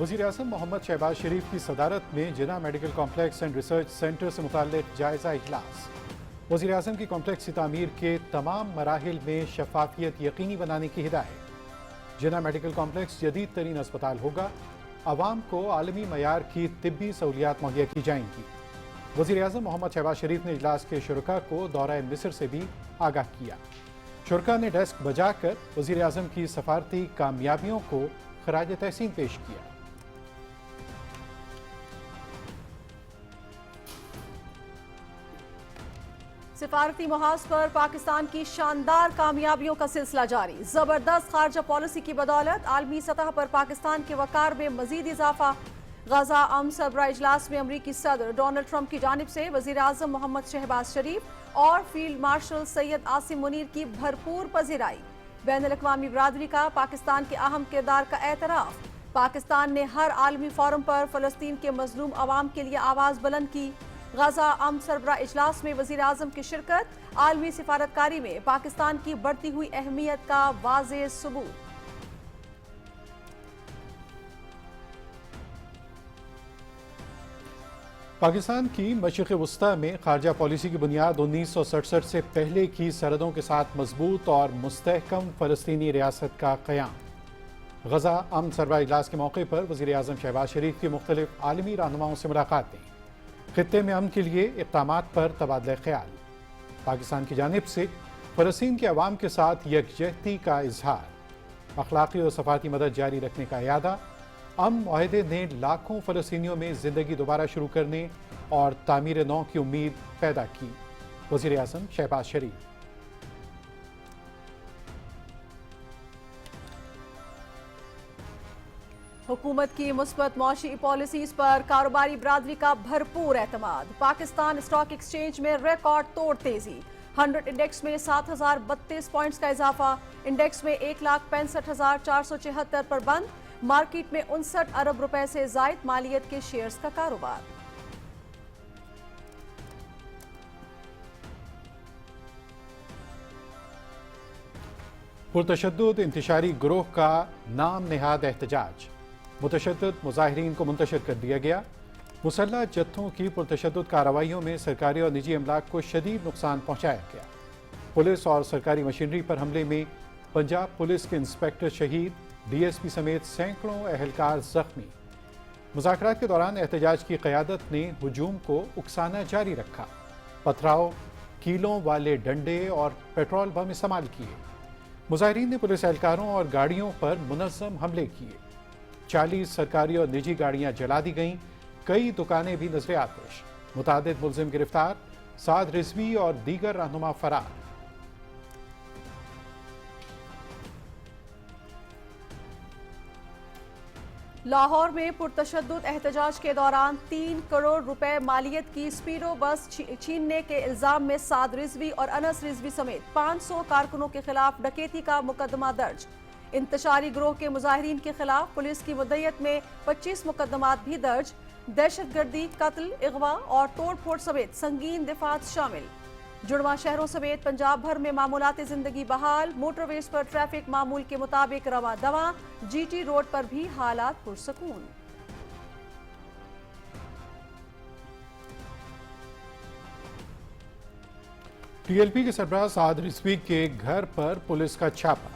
वज़ीर-ए-आज़म मोहम्मद शहबाज शरीफ की सदारत में Jinnah medical complex and research centre से मुताल्लिक़ जायज़ा इजलास। वज़ीर-ए-आज़म की कॉम्प्लेक्स की तामीर के तमाम मराहिल में शफाफियत यकीनी बनाने की हिदायत। जिना मेडिकल कॉम्प्लेक्स जदीद तरीन अस्पताल होगा, आवाम को आलमी मयार की तिब्बी सहूलियात मुहैया की जाएंगी। वज़ीर-ए-आज़म मोहम्मद शहबाज शरीफ ने इजलास के शुरका को दौरा मिस्र से भी आगाह किया। शुरका ने डेस्क बजाकर वज़ीर-ए-आज़म की सफारती कामयाबियों को खराज तहसीन पेश किया। सिफारती महाज पर पाकिस्तान की शानदार कामयाबियों का सिलसिला जारी। जबरदस्त खारजा पॉलिसी की बदौलत आलमी सतह पर पाकिस्तान के वकार में मजीद इजाफा। गजा अम सरबराह इजलास में अमरीकी सदर डोनाल्ड ट्रंप की जानिब से वज़ीर-ए-आज़म मोहम्मद शहबाज शरीफ और फील्ड मार्शल सैयद आसिम मुनीर की भरपूर पजीराई। बैनुल-अक़वामी बिरादरी का पाकिस्तान के अहम किरदार का एतराफ़। पाकिस्तान ने हर आलमी फोरम पर फ़लस्तीन के मजलूम अवाम के लिए आवाज़ बुलंद की। गजा अम सरबराह इजलास में वज़ीर-ए-आज़म की शिरकत आलमी सिफारतकारी में पाकिस्तान की बढ़ती हुई अहमियत का वाज़ेह सबूत। पाकिस्तान की मशरिक़ वस्ता में खारजा पॉलिसी की बुनियाद 1967 से पहले की सरहदों के साथ मजबूत और मुस्तहकम फ़लस्तीनी रियासत का क़याम। गजा अम सरबराह इजलास के मौके पर वज़ीर-ए-आज़म शहबाज शरीफ की मुख्तलिफ आलमी रहनुमाओं से मुलाकातें। खित्ते में अमन के लिए इक़दामात पर तबादला ख्याल। पाकिस्तान की जानिब से फ़लस्तीन के अवाम के साथ यकजहती का इजहार। अखलाक़ी और सफ़ारती मदद जारी रखने का इरादा। अमन मुआहदे ने लाखों फ़लस्तीनियों में ज़िंदगी दोबारा शुरू करने और तामीर नौ की उम्मीद पैदा की। वज़ीर-ए-आज़म शहबाज शरीफ। हुकूमत की मुस्बत मौशी पॉलिसीज पर कारोबारी बिरादरी का भरपूर एतमाद। पाकिस्तान स्टॉक एक्सचेंज में रिकॉर्ड तोड़ तेजी। 100 इंडेक्स में 7,032 पॉइंट्स का इजाफा। इंडेक्स में 1,65,476 पर बंद। मार्केट में 59 अरब रुपए से जायद मालियत के शेयर्स का कारोबार। पुरतशद्दुद इंतशारी गिरोह का नाम नेहाद एहतजाज। मुतशद्दिद मुजाहिरीन को मुंतशिर कर दिया गया। मुसल्लह जत्थों की पुरतशद्दुद कार्रवाइयों में सरकारी और निजी अमलाक को शदीद नुकसान पहुंचाया गया। पुलिस और सरकारी मशीनरी पर हमले में पंजाब पुलिस के इंस्पेक्टर शहीद, DSP समेत सैकड़ों अहलकार जख्मी। मुज़ाकरात के दौरान एहतजाज की क़यादत ने हुजूम को उकसाना जारी रखा। पथराव, कीलों वाले डंडे और पेट्रोल बम इस्तेमाल किए। मुजाहिरीन ने पुलिस एहलकारों और गाड़ियों पर मुनज़्ज़म हमले किए। 40 सरकारी और निजी गाड़ियां जला दी गईं। कई दुकानें भी नजर आतिश। मुतादिद मुलजिम गिरफ्तार। साद रिजवी और दीगर रहनुमा फरार। लाहौर में पुरतशद्दुद एहतजाज के दौरान 3 करोड़ रुपए मालियत की स्पीडो बस छीनने के इल्जाम में साद रिजवी और अनस रिजवी समेत 500 कारकुनों के खिलाफ डकैती का मुकदमा दर्ज। इंतशारी गिरोह के मुजाहिरीन के खिलाफ पुलिस की मुद्दयत में 25 मुकदमात भी दर्ज। दहशतगर्दी, कत्ल, अगवा और तोड़ फोड़ समेत संगीन दिफात शामिल। जुड़वा शहरों समेत पंजाब भर में मामूलाती जिंदगी बहाल। मोटरवेज पर ट्रैफिक मामूल के मुताबिक रवा दवा। GT रोड पर भी हालात पुरसकून। TLP के सरबराह साद रिजवी के घर पर पुलिस का छापा।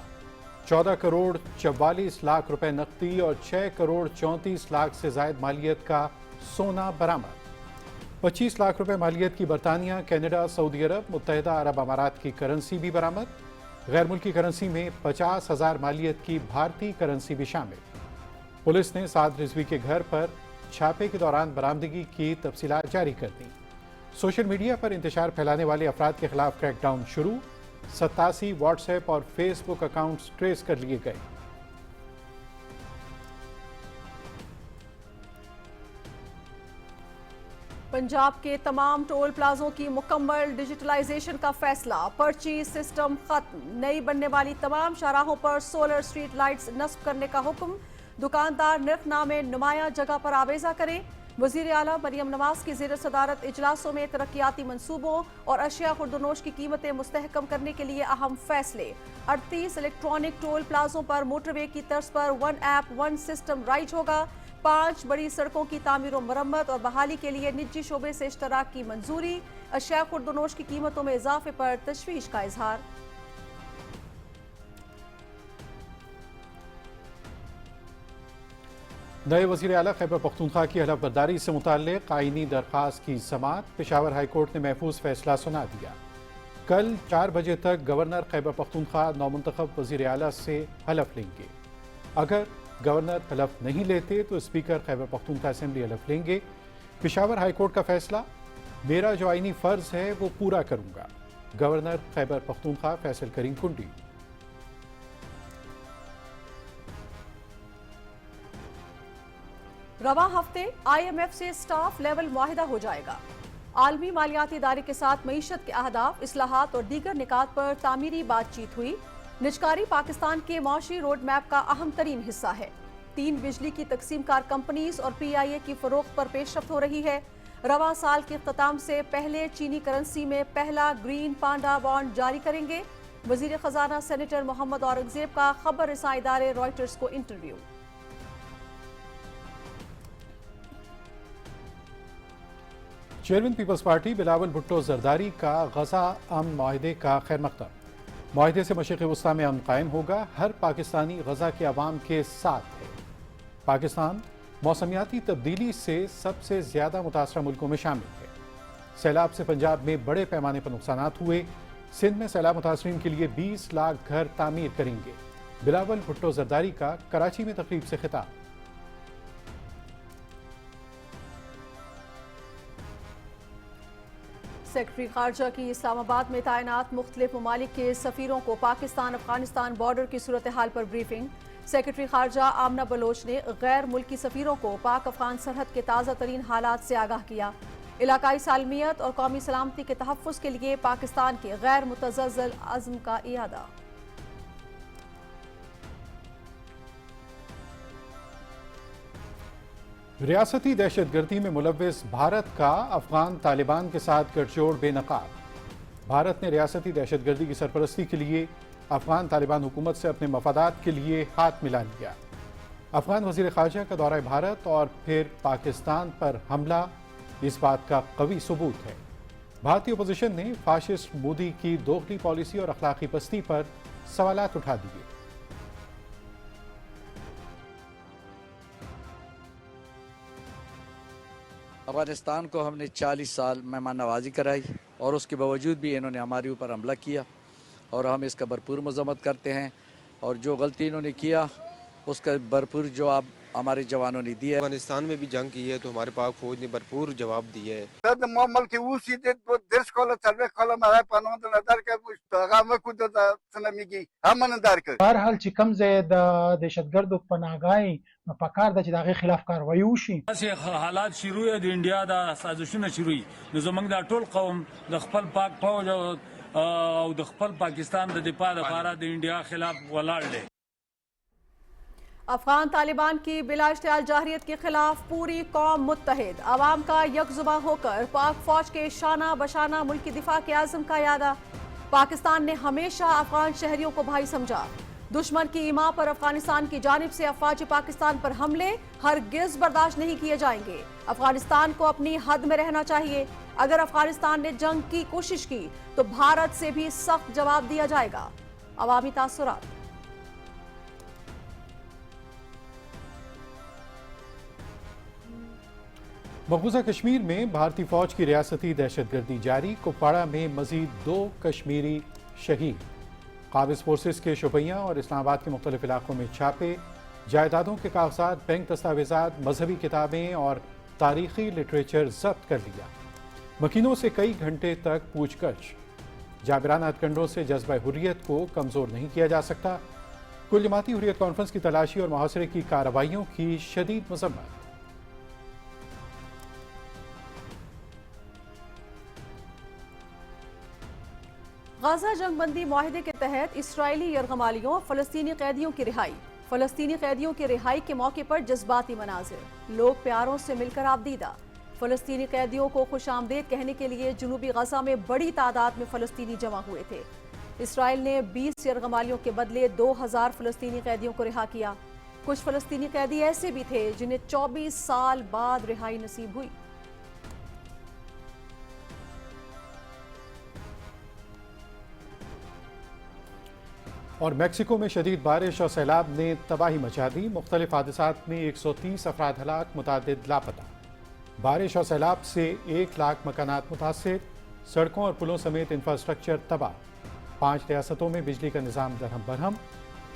14 करोड़ 44 लाख रुपए नकदी और 6 करोड़ 34 लाख से जायद मालियत का सोना बरामद। 25 लाख रुपए मालियत की बरतानिया, कनाडा, सऊदी अरब, मुत्तहिदा अरब अमारात की करेंसी भी बरामद। गैर मुल्की करेंसी में 50,000 मालियत की भारतीय करेंसी भी शामिल। पुलिस ने साद रिजवी के घर पर छापे के दौरान बरामदगी की तफसीलात जारी कर दी। सोशल मीडिया पर इंतशार फैलाने वाले अफराद के खिलाफ क्रैकडाउन शुरू। 87 व्हाट्सएप और फेसबुक अकाउंट्स ट्रेस कर लिए गए। पंजाब के तमाम टोल प्लाजों की मुकम्मल डिजिटलाइजेशन का फैसला। पर्ची सिस्टम खत्म। नई बनने वाली तमाम शाहराहों पर सोलर स्ट्रीट लाइट्स नस्ब करने का हुक्म। दुकानदार निर्खनामे नुमाया जगह पर आवेजा करें। वज़ीर आला मरियम नवाज की ज़ेर सदारत इजलासों में तरक्याती मंसूबों और अशिया खुर्दनोश की कीमतें मुस्तहकम करने के लिए अहम फैसले। 38 इलेक्ट्रॉनिक टोल प्लाजों पर मोटरवे की तर्ज पर 1 ऐप 1 सिस्टम राइज होगा। 5 बड़ी सड़कों की तामीर और मरम्मत और बहाली के लिए निजी शोबे से इश्तराक की मंजूरी। अशिया खुर्दनोश की कीमतों में इजाफे पर तशवीश का इजहार। नए वज़ीर आला खैबर पख्तूनख्वा की हलफ बर्दारी से मुताल्लिक़ आईनी दरख्वास्त की समाअत पेशावर हाई कोर्ट ने महफूज फैसला सुना दिया। कल 4 बजे तक गवर्नर खैबर पख्तूनख्वा नौमुंतखब वज़ीर आला से हलफ लेंगे। अगर गवर्नर हलफ नहीं लेते तो स्पीकर खैबर पख्तूनख्वा असेंबली हलफ लेंगे। पेशावर हाई कोर्ट का फैसला, मेरा जो आईनी फ़र्ज़ है वो पूरा करूँगा। गवर्नर खैबर पख्तूनख्वा फैसल करीम कुंडी। रवां हफ्ते IMF से स्टाफ लेवल मुआहिदा हो जाएगा। आलमी मालियाती इदारे के साथ मईशत के अहदाफ, इस्लाहात और दीगर निकात पर तामीरी बातचीत हुई। निजकारी पाकिस्तान के माशी रोड मैप का अहम तरीन हिस्सा है। 3 बिजली की तकसीम कार कंपनीज और PIA की फरोख्त पर पेशरफ्त हो रही है। रवां साल के इख्तिताम से पहले चीनी करेंसी में पहला ग्रीन पांडा बॉन्ड जारी करेंगे। वजीर खजाना सेनेटर मोहम्मद औरंगजेब का खबर रसा इदारे रॉयटर्स को interview. Chairman Peoples Party Bilawal Bhutto Zardari का गजा अमन माहिदे का खैर मकदम। माहिदे से मशरिक़ वस्ता में अमन कायम होगा। हर पाकिस्तानी गजा के अवाम के साथ है। पाकिस्तान मौसमियाती तब्दीली से सबसे ज़्यादा मुतासरा मुल्कों में शामिल है। सैलाब से पंजाब में बड़े पैमाने पर नुकसानात हुए। सिंध में सैलाब मुतासरीन के लिए 20 लाख घर तामीर करेंगे। बिलावल भुट्टो जरदारी का कराची में तकरीब से खिताब। सेक्रेटरी खारजा की इस्लामाबाद में तैनात मुख्तलिफ ममालिक के सफीरों को पाकिस्तान अफगानिस्तान बॉर्डर की सूरत हाल पर ब्रीफिंग। सेक्रेटरी खारजा आमना बलोच ने गैर मुल्की सफीरों को पाक अफगान सरहद के ताज़ा तरीन हालात से आगाह किया। इलाकाई सालमियत और कौमी सलामती के तहफ़्फ़ुज़ के लिए पाकिस्तान के गैर मुतज़्ज़ल अज़्म का इयादा। रियासती दहशतगर्दी में मुलव्विस भारत का अफगान तालिबान के साथ गठजोड़ बेनकाब। भारत ने रियासती दहशतगर्दी की सरपरस्ती के लिए अफगान तालिबान हुकूमत से अपने मफादात के लिए हाथ मिला लिया। अफगान वज़ीर ख़ारजा का दौरा भारत और फिर पाकिस्तान पर हमला इस बात का कवी सबूत है। भारतीय अपोजिशन ने फाशिस्ट मोदी की दोगली पॉलिसी और अखलाकी पस्ती पर सवालात उठा दिए। अफगानिस्तान को हमने 40 साल मेहमान नवाजी कराई और उसके बावजूद भी इन्होंने हमारे ऊपर हमला किया और हम इसका भरपूर मजम्मत करते हैं और जो गलती इन्होंने किया उसका भरपूर जवाब हमारे जवानों ने दिया। अफगानिस्तान में भी जंग की है तो हमारे पाक फौज ने भरपूर जवाब दिए है। बहरहाल چې کوم ځای د دهشتګردو پناهګاهي پکار د چې دغه خلاف کاروایی وشي. حالات شروع د انډیا د سازشونو شروع نو زمونږ د ټول قوم د خپل پاک فوج او د خپل پاکستان د دفاع لپاره د انډیا خلاف ولاړ دي. अफगान तालिबान की बिला इश्तियाल जाहिरियत के खिलाफ पूरी कौम मुत्तहिद। अवाम का यकजुबा होकर पाक फौज के शाना बशाना मुल्की दिफा के आज़म का यादा। पाकिस्तान ने हमेशा अफगान शहरियों को भाई समझा। दुश्मन की ईमा पर अफगानिस्तान की जानिब से अफवाज पाकिस्तान पर हमले हरगिज़ बर्दाश्त नहीं किए जाएंगे। अफगानिस्तान को अपनी हद में रहना चाहिए। अगर अफगानिस्तान ने जंग की कोशिश की तो भारत से भी सख्त जवाब दिया जाएगा। अवामी तासुरात। मकबूजा कश्मीर में भारतीय फौज की रियासती दहशतगर्दी जारी। कुपवाड़ा में मजीद 2 कश्मीरी शहीद। काबिज फोर्सेस के शोपियां और इस्लामाबाद के मुख्तलिफ इलाकों में छापे। जायदादों के कागजात, बैंक दस्तावेजात, मजहबी किताबें और तारीखी लिटरेचर जब्त कर लिया। मकीनों से कई घंटे तक पूछगछ। जाबिराना हथकंडों से जज्बा हुर्रियत को कमज़ोर नहीं किया जा सकता। कुल जमाती हुर्रियत कॉन्फ्रेंस की तलाशी और मुहासरे की कार्रवाइयों की शदीद मजम्मत। गाजा जंगबंदी मुआहिदे के तहत इसराइली यरगमालियों फ़लस्तीनी कैदियों की रिहाई। फ़लस्तीनी कैदियों की रिहाई के मौके पर जज्बाती मनाजिर। लोग प्यारों से मिलकर आबदीदा। फ़लस्तीनी कैदियों को खुशामदीद कहने के लिए जनूबी गाजा में बड़ी तादाद में फ़लस्तीनी जमा हुए थे। इसराइल ने 20 यरगमालियों के बदले 2000 फ़लस्तीनी कैदियों को रिहा किया। कुछ फलस्तीनी कैदी ऐसे भी थे जिन्हें 24 साल बाद रिहाई नसीब हुई। और मैक्सिको में शदीद बारिश और सैलाब ने तबाही मचा दी। मुख्तलिफ हादसात में 130 अफराद हलाक, मुतादिद लापता। बारिश और सैलाब से 1 लाख मकानात मुतासिर, सड़कों और पुलों समेत इंफ्रास्ट्रक्चर तबाह। 5 रियासतों में बिजली का निज़ाम दरहम बरहम।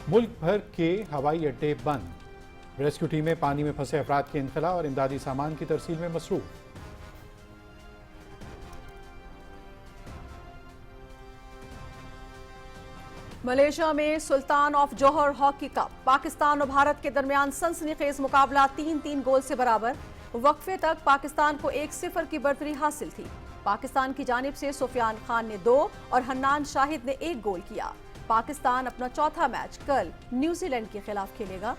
मुल्क भर के हवाई अड्डे बंद। रेस्क्यू टीमें पानी में फंसे अफराद के इनखला और इमदादी सामान की तरसील में मसरूफ। मलेशिया में Sultan of Johor hockey cup, Pakistan और भारत के दरमियान सनसनीखेज मुकाबला 3-3 गोल से बराबर। वक्फे तक पाकिस्तान को 1-0 की बढ़तरी हासिल थी। पाकिस्तान की जानिब से सुफियान खान ने 2 और हन्नान शाहिद ने 1 गोल किया। पाकिस्तान अपना चौथा मैच कल न्यूजीलैंड के खिलाफ खेलेगा।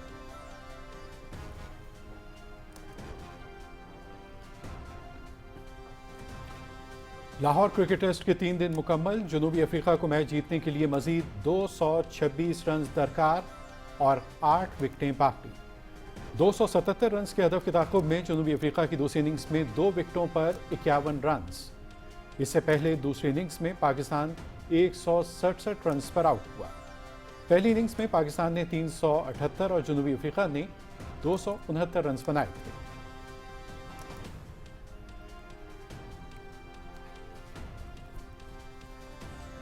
लाहौर क्रिकेट टेस्ट के 3 दिन मुकम्मल। जनूबी अफ्रीका को मैच जीतने के लिए मजीद 226 रन दरकार और 8 विकेटें बाकी। 277 रन के हदफ के ताक़ुब में जनूबी अफ्रीका की दूसरी इनिंग्स में 2 विकेटों पर 51 रन। इससे पहले दूसरी इनिंग्स में पाकिस्तान 167 रन पर आउट हुआ। पहली इनिंग्स में पाकिस्तान ने 378 और जनूबी अफ्रीका ने 269 रन बनाए थे।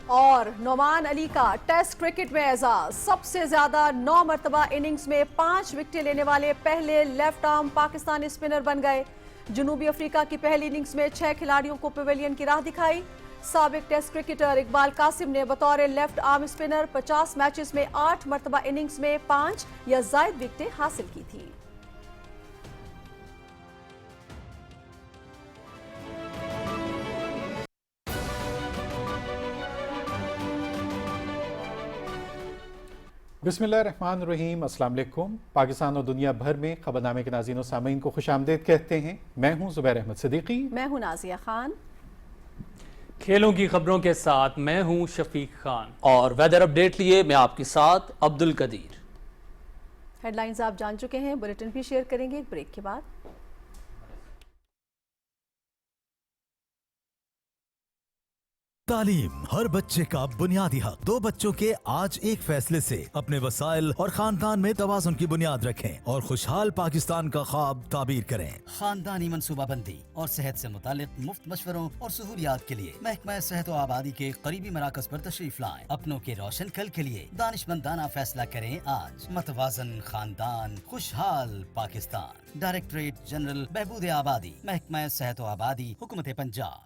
और नोमान अली का टेस्ट क्रिकेट में एजाज, सबसे ज्यादा 9 मरतबा इनिंग्स में 5 विकेटें लेने वाले पहले लेफ्ट आर्म पाकिस्तानी स्पिनर बन गए। जनूबी अफ्रीका की पहली इनिंग्स में 6 खिलाड़ियों को पवेलियन की राह दिखाई। साबिक टेस्ट क्रिकेटर इकबाल कासिम ने बतौर लेफ्ट आर्म स्पिनर 50 मैचेस में 8 मरतबा इनिंग्स में 5 या जायद विकेटें हासिल की थी। बिस्मिल्लाहिर्रहमानिर्रहीम, अस्सलाम वालेकुम। पाकिस्तान और दुनिया भर में खबरनामे के नाज़रीन और सामीन को खुशामदीद कहते हैं। मैं हूं ज़ुबैर अहमद सिद्दीकी। मैं हूं नाजिया खान। खेलों की खबरों के साथ मैं हूं शफीक खान और वेदर अपडेट लिए मैं आपके साथ अब्दुल कदीर। हेडलाइंस आप जान चुके हैं, बुलेटिन भी शेयर करेंगे एक ब्रेक के बाद। तालीम हर बच्चे का बुनियादी हक। 2 बच्चों के आज एक फैसले से अपने वसाइल और खानदान में तवाज़ुन की बुनियाद रखें और खुशहाल पाकिस्तान का ख्वाब ताबीर करें। खानदानी मनसूबाबंदी और सेहत से मुतालिक मुफ्त मशवरों और सहूलियात के लिए महकमा सेहत व आबादी के करीबी मराकज पर तशरीफ लाएं। अपनों के रोशन कल के लिए दानिशमंदाना फैसला करें आज। मतवाजन खानदान, खुशहाल पाकिस्तान। डायरेक्टरेट जनरल बहबूद आबादी, महकमा सेहत व आबादी, हुकूमत पंजाब।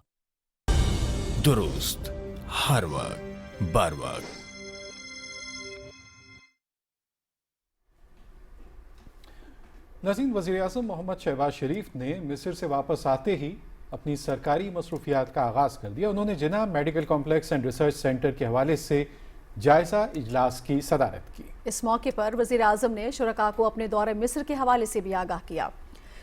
दुरुस्त हर वक्त बर वक्त। नाज़रीन, वज़ीर-ए-आज़म मोहम्मद शहबाज शरीफ ने मिस्र से वापस आते ही अपनी सरकारी मसरूफियात का आगाज़ कर दिया। उन्होंने Jinnah medical complex and research centre के हवाले से जायजा इजलास की सदारत की। इस मौके पर वज़ीर-ए-आज़म ने शुरका को अपने दौरे मिस्र के हवाले से भी आगाह किया।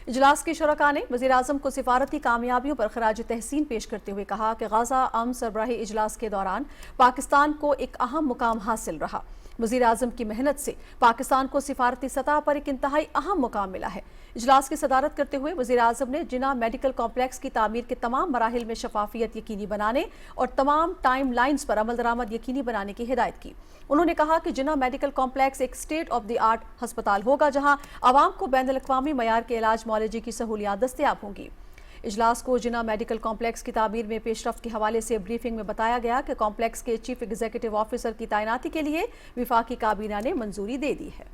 इजलास के शुरका ने वज़ीर-ए-आज़म को सिफारती कामयाबियों पर खराज तहसीन पेश करते हुए कहा कि गाज़ा आम सरबराही इजलास के दौरान पाकिस्तान को एक अहम मुकाम हासिल रहा। वज़ीर-ए-आज़म की मेहनत से पाकिस्तान को सिफारती सतह पर एक इंतहाई अहम मुकाम मिला है। इजलास की सदारत करते हुए वज़ीर-ए-आज़म ने जिना मेडिकल कॉम्प्लेक्स की तामीर के तमाम मराहिल में शफाफियत यकीनी बनाने और तमाम टाइम लाइन्स पर अमल दरामद यकीनी बनाने की हिदायत की। उन्होंने कहा कि जिना मेडिकल कॉम्प्लेक्स एक स्टेट ऑफ द आर्ट हस्पताल होगा जहां आवाम को बैनुल अक़वामी मयार के इलाज मुआलजे की सहूलियात दस्तयाब होंगी। इजलास को जिना मेडिकल कॉम्प्लेक्स की तामीर में पेशरफ्त के हवाले से ब्रीफिंग में बताया गया कि कॉम्प्लेक्स के चीफ एग्जीक्यूटिव ऑफिसर की तैनाती के लिए विफाकी काबीना ने मंजूरी दे दी है।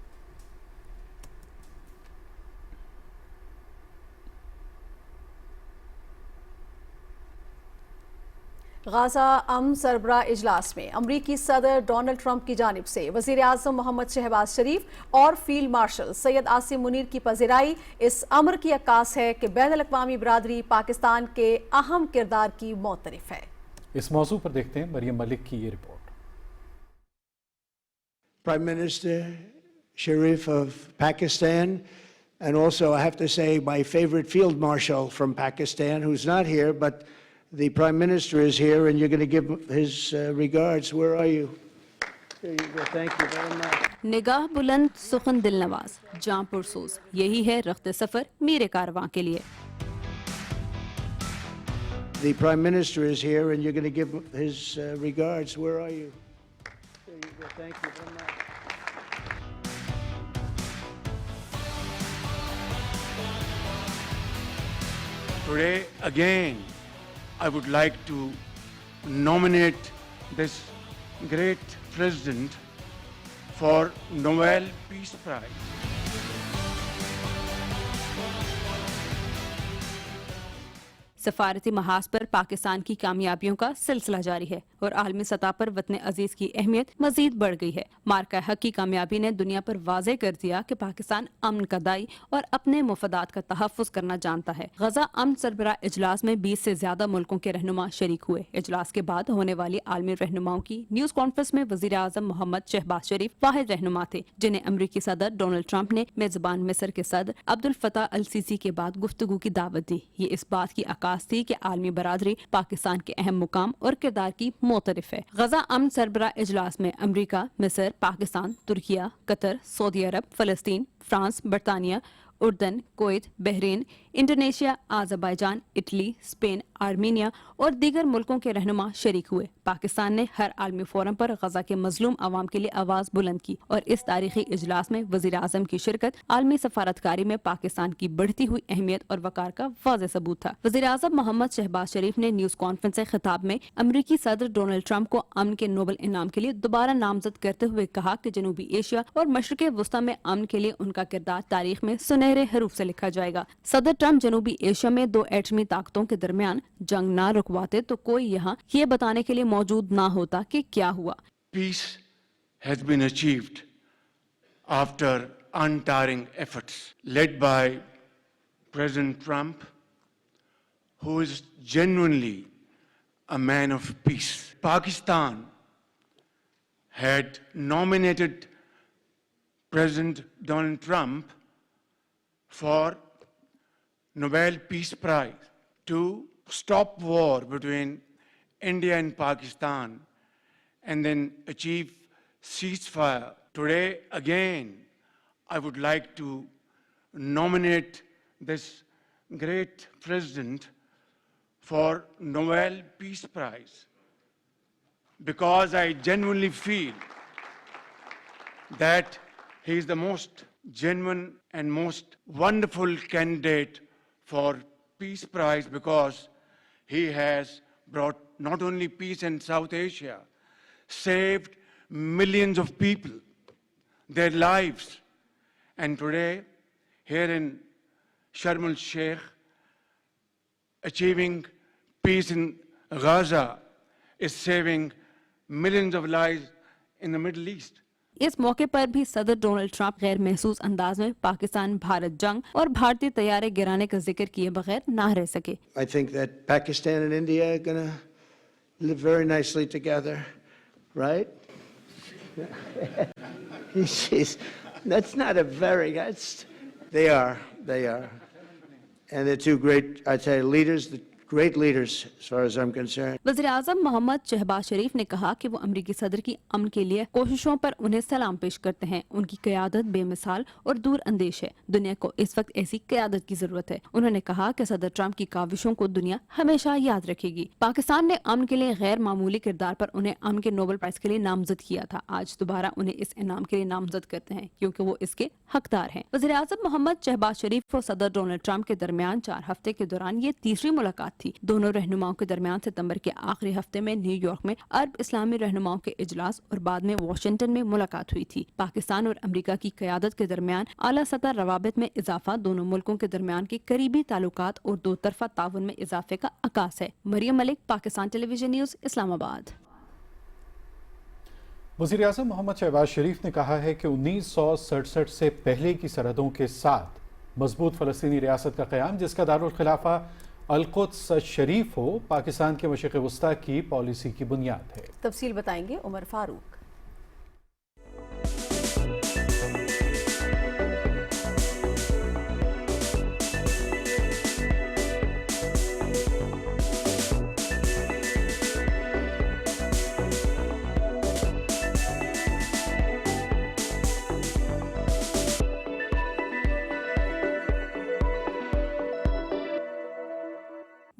गाज़ा अम सरबरा इजलास में अमरीकी सदर डोनाल्ड ट्रंप की जानिब से वज़ीर-ए-आज़म मोहम्मद शहबाज शरीफ और फील्ड मार्शल सैयद आसिम मुनीर की पज़िराई इस अमर की अक्कास है कि बैनुल अक़वामी बरादरी पाकिस्तान के अहम किरदार की मोतरिफ है। इस मौजू पर देखते हैं मरियम मलिक की ये report. Prime Minister Sharif of Pakistan, and also I have to say my favorite field marshal from Pakistan, who's not here, but the Prime Minister is here, and you're going to give his regards. Where are you? There you go. Thank you very much. निगाह बुलंद सुखन दिल नवाज जां पुरसोज यही है रख्त सफर मीरे कारवां के लिए. The Prime Minister is here, and you're going to give his regards. Where are you? There you go. Thank you very much. Today, again, I would like to nominate this great president for Nobel Peace Prize. सफारती महाज पर पाकिस्तान की कामयाबियों का सिलसिला जारी है और आलमी सतह पर वतन अजीज की अहमियत मजीद बढ़ गई है. मार्का हक की कामयाबी ने दुनिया पर वाज़े कर दिया कि पाकिस्तान अमन का दाई और अपने मुफादात का तहफ़्फ़ुज़ करना जानता है. गजा अमन सरबराह इजलास में 20 से ज्यादा मुल्कों के रहनुमा शरीक हुए. इजलास के बाद होने वाली आलमी रहनुमाओं की न्यूज कॉन्फ्रेंस में वज़ीर आज़म मोहम्मद शहबाज शरीफ वाहिद रहनुमा थे, जिन्हें अमरीकी सदर डोनाल्ड ट्रंप ने मेजबान मिस्र के सदर अब्दुल फताह अल सीसी के बाद गुफ्तगू की दावत दी. ये इस बात की थी कि आलमी बरादरी पाकिस्तान के अहम मुकाम और किरदार की मोतरफ है. गजा अमन सरबराह इजलास में अमरीका, मिस्र, पाकिस्तान, तुर्किया, कतर, सऊदी अरब, फलस्तीन, फ्रांस, बरतानिया, उर्दन, Kuwait, Bahrain, Indonesia, Azerbaijan, Italy, Spain, Armenia और दीगर मुल्कों के रहनुमा शरीक हुए. पाकिस्तान ने हर आलमी फोरम पर गजा के मजलूम अवाम के लिए आवाज बुलंद की और इस तारीखी इजलास में वजीर आजम की शिरकत आलमी सफारतकारी में पाकिस्तान की बढ़ती हुई अहमियत और वकार का वाज़ेह सबूत था. वजीर आजम मोहम्मद शहबाज शरीफ ने न्यूज कॉन्फ्रेंस से खिताब में अमरीकी सदर डोनाल्ड ट्रंप को अमन के नोबल इनाम के लिए दोबारा नामजद करते हुए कहा कि जनूबी एशिया और मशरक़ वस्ता में अमन के लिए उनका किरदार तारीख में सुनहरे हरूफ से लिखा जाएगा. सदर ट्रंप जनूबी एशिया में दो एटमी ताकतों के दरमियान जंग ना रुकवाते तो कोई यहाँ ये बताने के लिए मौजूद ना होता कि क्या हुआ. Peace has been achieved after untiring efforts led by President Trump, who is genuinely a man of peace. Pakistan had nominated President Donald Trump for Nobel Peace Prize to stop war between India and Pakistan and then achieve ceasefire. Today, again, I would like to nominate this great president for Nobel Peace Prize because I genuinely feel that he is the most genuine and most wonderful candidate for Peace Prize because he has brought not only peace in South Asia, saved millions of people, their lives. And today, here in Sharm el-Sheikh, achieving peace in Gaza is saving millions of lives in the Middle East. इस मौके पर भी सदर Donald Trump गैर महसूस अंदाज में पाकिस्तान भारत जंग और भारतीय तैयारे गिराने का जिक्र किए बगैर ना रह सके. I think that Pakistan and India are going to live very nicely together, right? That's not a very, they are. And they're two great, I'd say, leaders, great leaders as far as I'm concerned. वज़ीर आज़म मोहम्मद शहबाज शरीफ ने कहा कि वो अमरीकी सदर की अमन के लिए कोशिशों पर उन्हें सलाम पेश करते हैं. उनकी क़यादत बेमिसाल और दूर अंदेश है. दुनिया को इस वक्त ऐसी क़यादत की जरूरत है. उन्होंने कहा कि सदर ट्रंप की काविशों को दुनिया हमेशा याद रखेगी. पाकिस्तान ने अमन के लिए गैर मामूली किरदार पर उन्हें अमन के नोबेल प्राइज के लिए नामजद किया था. आज दोबारा उन्हें इस इनाम के लिए नामजद करते हैं क्योंकि वो इसके हकदार हैं. वज़ीर आज़म मोहम्मद शहबाज शरीफ और सदर डोनाल्ड ट्रंप के दरमियान 4 हफ्ते के दौरान ये तीसरी मुलाकात थी. दोनों रहनुमाओं के दरमियान सितंबर के आखिरी हफ्ते में न्यूयॉर्क में अरब इस्लामी रहनुमाओं के इजलास और बाद में वाशिंगटन में मुलाकात हुई थी. पाकिस्तान और अमेरिका की क़यादत के दरमियान आला सतह रवाबित में इजाफा दोनों मुल्कों के दरमियान के करीबी ताल्लुकात और दो तरफा ताउन में इजाफे का आगाज है. Maryam Malik, Pakistan television news, Islamabad. वज़ीर आज़म मोहम्मद शहबाज शरीफ ने कहा है कि 1967 से पहले की सरहदों के साथ मजबूत फ़लस्तीनी रियासत का क़याम, जिसका दारुल खिलाफा अल-कुद्स शरीफ हो, पाकिस्तान के मशरिक़ वस्ता की पॉलिसी की बुनियाद है. तफसील बताएंगे उमर फारूक.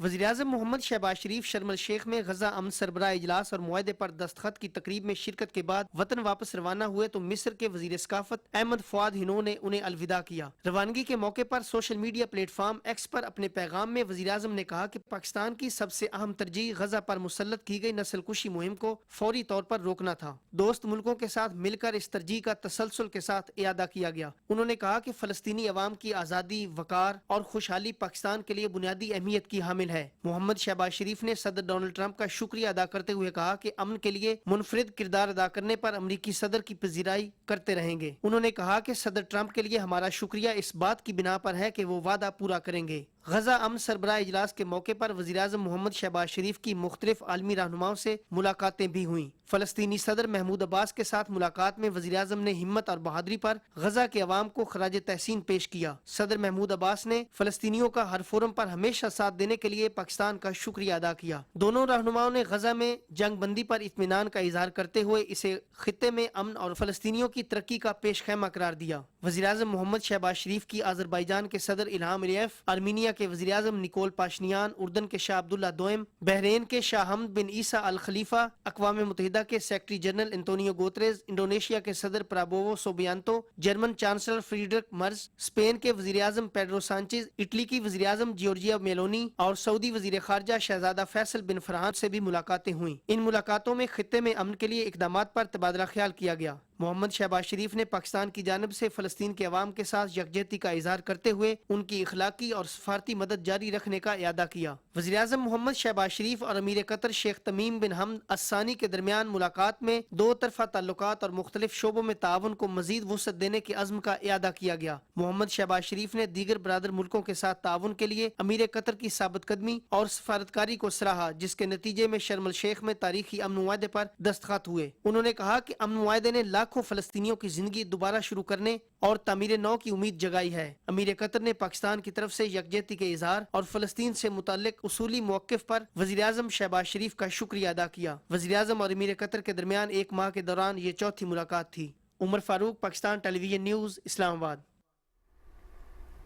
वज़ीर-ए-आज़म मोहम्मद शहबाज शरीफ शर्म अल शेख में गजा अमन सरबराह इजलास और मुआहदे पर दस्तखत की तकरीब में शिरकत के बाद वतन वापस रवाना हुए तो मिस्र के वज़ीर सकाफत अहमद फुआद हिनो ने उन्हें अलविदा किया। रवानगी के मौके पर सोशल मीडिया प्लेटफॉर्म एक्स पर अपने पैगाम में वज़ीर-ए-आज़म ने कहा कि पाकिस्तान की सबसे अहम तरजीह गजा पर मुसल्लत की गई नस्लकुशी मुहिम को फौरी तौर पर रोकना था। दोस्त मुल्कों के साथ मिलकर इस तरजीह का तसलसल के साथ इयादा किया गया। उन्होंने कहा कि फलस्तीनी अवाम की आज़ादी, वकार और खुशहाली पाकिस्तान के लिए बुनियादी अहमियत की हामिल है। मोहम्मद शहबाज शरीफ ने सदर डोनाल्ड ट्रंप का शुक्रिया अदा करते हुए कहा कि अमन के लिए मुनफरिद किरदार अदा करने पर अमरीकी सदर की पजीराई करते रहेंगे। उन्होंने कहा कि सदर ट्रंप के लिए हमारा शुक्रिया इस बात की बिना पर है कि वो वादा पूरा करेंगे। गजा अमन सरबराह इजलास के मौके पर वज़ीर-ए-आज़म मोहम्मद शहबाज शरीफ की मुख्तलिफ आलमी रहनुमाओं से मुलाकातें भी हुई। फलस्तीनी सदर महमूद अब्बास के साथ मुलाकात में वज़ीर-ए-आज़म ने हिम्मत और बहादुरी पर गजा के अवाम को खराज तहसीन पेश किया। सदर महमूद अब्बास ने फलस्तीनियों का हर फोरम पर हमेशा साथ देने के लिए पाकिस्तान का शुक्रिया अदा किया। दोनों रहनुमाओं ने गजा में जंग बंदी पर इत्मीनान का इजहार करते हुए इसे खित्ते में अमन और फलस्तीनियों की तरक्की का पेश खैमा करार दिया। वज़ीर-ए-आज़म मोहम्मद शहबाज शरीफ की अज़रबैजान के सदर इल्हाम अलियेव, आर्मीनिया के वज़ीर-ए-आज़म निकोल पाशनियान, उर्दन के शाह अब्दुल्ला दोएम, बहरीन के शाह हमद बिन ईसा अल खलीफा, अक़वाम मुत्तहिदा के secretary general Antonio Guterres, Indonesia के सदर प्राबोवो सोबियांतो, जर्मन चांसलर फ्रीडरिक मर्ज, स्पेन के वज़ीर-ए-आज़म पेड्रो सांचेज, इटली की वज़ीर-ए-आज़म जियोर्जिया मेलोनी और सऊदी वज़ीर ख़ारजा शहज़ादा फैसल बिन फरहान से भी मुलाकातें हुई। इन मुलाकातों में खित्ते में अमन के लिए इक़दामात पर तबादला ख्याल किया गया। मोहम्मद शहबाज शरीफ ने पाकिस्तान की जानिब से फ़लस्तीन के अवाम के साथ यकजहती का इजहार करते हुए उनकी इखलाकी और सफारती मदद जारी रखने का इयादा किया। वज़ीर-ए-आज़म मोहम्मद शहबाज शरीफ और अमीर कतर शेख तमीम बिन हमद अस्सानी के दरमियान मुलाकात में दो तरफा ताल्लुकात और मुख्तलिफ शोबों में ताउन को मजीद वुसअत देने के अज़्म का इयादा किया गया। मोहम्मद शहबाज शरीफ ने दीगर बरादर मुल्कों के साथ ताउन के लिए अमीर कतर की साबित कदमी और सफारतकारी को सराहा, जिसके नतीजे में शर्म अल शेख में तारीखी अमन मुआहदे पर दस्तखत हुए। उन्होंने कहा कि अमन मुआहदे ने लाखों फलस्तीनियों की जिंदगी दोबारा शुरू करने और तामीर नौ की उम्मीद जगाई है। अमीर कतर ने पाकिस्तान की तरफ से यकजहती के इजहार और फलस्तीन से मुताल्लिक उसूली मौक़िफ़ पर वज़ीर-ए-आज़म शहबाज शरीफ का शुक्रिया अदा किया। वज़ीर-ए-आज़म और अमीर कतर के दरमियान एक माह के दौरान ये चौथी मुलाकात थी। Umar Farooq, Pakistan television news, Islamabad.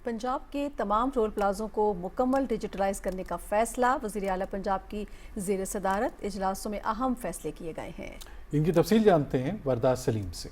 पंजाब के तमाम टोल प्लाजों को मुकम्मल डिजिटलाइज करने का फैसला। वज़ीर आला पंजाब की ज़ेर सदारत इजलासों में अहम फैसले किए गए हैं। इनकी तफसील जानते हैं वरदा सलीम से।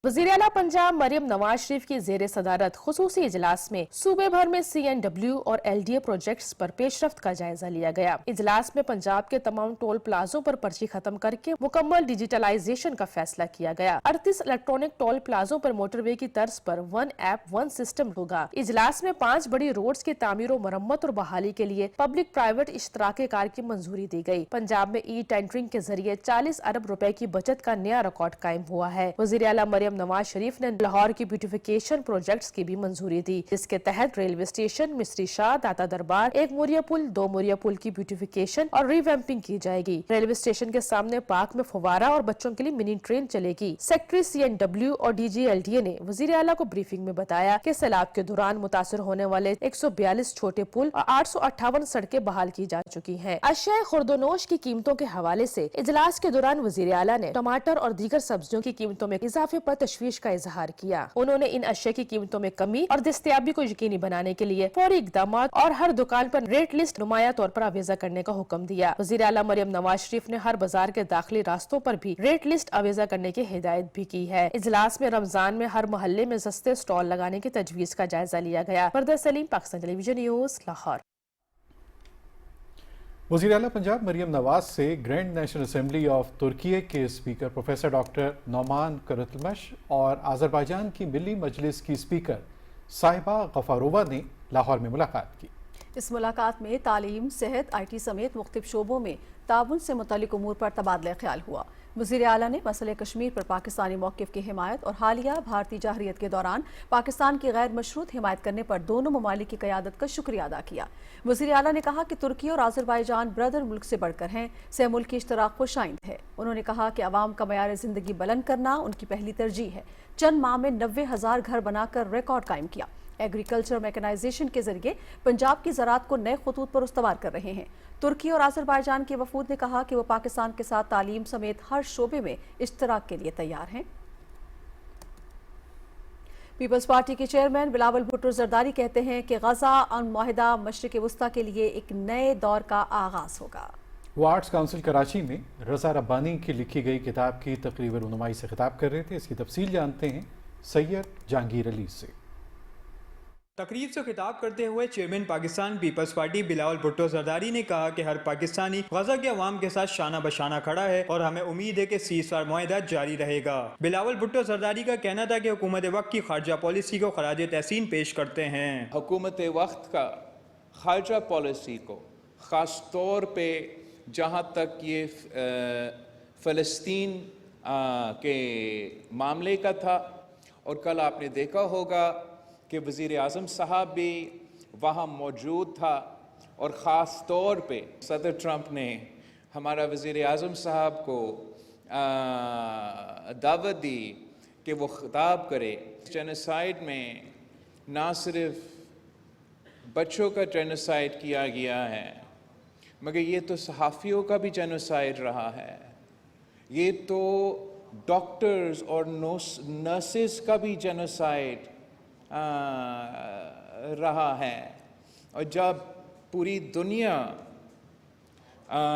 वज़ीर आला पंजाब मरियम नवाज शरीफ की ज़ेर सदारत खुसूसी इजलास में सूबे भर में CNW और LDA प्रोजेक्ट्स पर पेशरफ्त का जायजा लिया गया। इजलास में पंजाब के तमाम टोल प्लाजों पर पर्ची खत्म करके मुकम्मल डिजिटलाइजेशन का फैसला किया गया। 38 इलेक्ट्रॉनिक टोल प्लाजों पर मोटरवे की तर्ज पर 1 ऐप 1 सिस्टम होगा। इजलास में 5 बड़ी रोड्स की तामीर और मरम्मत और बहाली के लिए पब्लिक प्राइवेट इश्तराके कार की मंजूरी दी गई। पंजाब में ई-टेंडरिंग के जरिए 40 अरब रुपए की बचत का नया रिकॉर्ड कायम हुआ है। वज़ीर आला मरियम नवाज शरीफ ने लाहौर की ब्यूटिफिकेशन प्रोजेक्ट्स की भी मंजूरी दी, जिसके तहत रेलवे स्टेशन, मिस्री शाह, दाता दरबार, 1 मोरिया पुल, 2 मोरिया पुल की ब्यूटिफिकेशन और रिवैम्पिंग की जाएगी। रेलवे स्टेशन के सामने पार्क में फव्वारा और बच्चों के लिए मिनी ट्रेन चलेगी। सेक्रेटरी CNW और DG LDA ने वज़ीर आला को ब्रीफिंग में बताया कि सैलाब के दौरान मुतासर होने वाले 142 छोटे पुल और 858 सड़कें बहाल की जा चुकी हैं। अशिया खुर्दोनोश की कीमतों के हवाले से इजलास के दौरान वज़ीर आला ने टमाटर और दीगर सब्जियों की कीमतों में इजाफे पर तशवीश का इजहार किया। उन्होंने इन अशिया की कीमतों में कमी और दस्तयाबी को यकीनी बनाने के लिए फौरी इकदाम और हर दुकान पर रेट लिस्ट नुमाया तौर पर आवेजा करने का हुक्म दिया। वज़ीर आला मरियम नवाज शरीफ ने हर बाजार के दाखिली रास्तों पर भी रेट लिस्ट आवेजा करने की हिदायत भी की है। इजलास में रमजान में हर मोहल्ले में सस्ते स्टॉल लगाने की तजवीज का जायजा लिया गया। वरदा सलीम, पाकिस्तान टेलीविजन न्यूज़, लाहौर। वज़ीर आला पंजाब मरियम नवाज से ग्रैंड नेशनल असेंबली ऑफ तुर्की के स्पीकर प्रोफेसर डॉक्टर नौमान कुरुतलमश और आज़रबाईजान की मिली मजलिस की स्पीकर साहिबा गफारोवा ने लाहौर में मुलाकात की। इस मुलाकात में तालीम, सेहत, IT समेत मुख्तलिफ शोबों में ताउन से मुतल्लिक उमूर पर तबादला ख्याल हुआ। वज़ीर आला ने मसले कश्मीर पर पाकिस्तानी मौक़िफ़ की हिमायत और हालिया भारतीय जाहरियत के दौरान पाकिस्तान की गैर मशरूत हिमायत करने पर दोनों ममालिक की क़यादत का शुक्रिया अदा किया। वज़ीर आला ने कहा कि तुर्की और आज़रबाईजान ब्रदर मुल्क से बढ़कर हैं, से मुल्की इश्तराक खुशाइंद है। उन्होंने कहा कि अवाम का मयार ज़िंदगी बुलंद करना उनकी पहली तरजीह है। चंद माह में 90,000 घर बनाकर रिकॉर्ड कायम किया। एग्रीकल्चर मैकेनाइजेशन के जरिए पंजाब की ज़राअत को नए खतूत पर उस्तवार कर रहे हैं। तुर्की और आज़रबाईजान के वफूद ने कहा कि वो पाकिस्तान के साथ तालीम समेत हर शोबे में इश्तराक के लिए तैयार हैं। پیپلز پارٹی کے چیئرمین بلاول بھٹو زرداری کہتے ہیں کہ غزہ امن معاہدہ مشرق وسطیٰ کے لیے ایک نئے دور کا آغاز ہوگا۔ وہ آرٹس کونسل کراچی میں رضا ربانی کی لکھی گئی کتاب کی تقریب رونمائی سے خطاب کر رہے تھے۔ اس کی تفصیل جانتے ہیں سید جہانگیر علی سے۔ تقریب سے خطاب کرتے ہوئے chairman Pakistan Peoples Party Bilawal Bhutto Zardari نے کہا کہ ہر پاکستانی غزہ کے عوام کے ساتھ شانہ بشانہ کھڑا ہے اور ہمیں امید ہے کہ سیز فائر معاہدہ جاری رہے گا۔ بلاول بھٹو زرداری کا کہنا تھا کہ حکومت وقت کی خارجہ پالیسی کو خراج تحسین پیش کرتے ہیں۔ حکومت وقت کا خارجہ پالیسی کو خاص طور پہ جہاں تک یہ فلسطین کے معاملے کا تھا، اور کل آپ نے دیکھا ہوگا کہ وزیر اعظم صاحب بھی وہاں موجود تھا، اور خاص طور پہ صدر ٹرمپ نے ہمارا وزیر اعظم صاحب کو دعوت دی کہ وہ خطاب کرے۔ جینوسائیڈ میں نہ صرف بچوں کا جینوسائیڈ کیا گیا ہے، مگر یہ تو صحافیوں کا بھی جینوسائیڈ رہا ہے، یہ تو ڈاکٹرز اور نرسز کا بھی جینوسائیڈ رہا ہے۔ اور جب پوری دنیا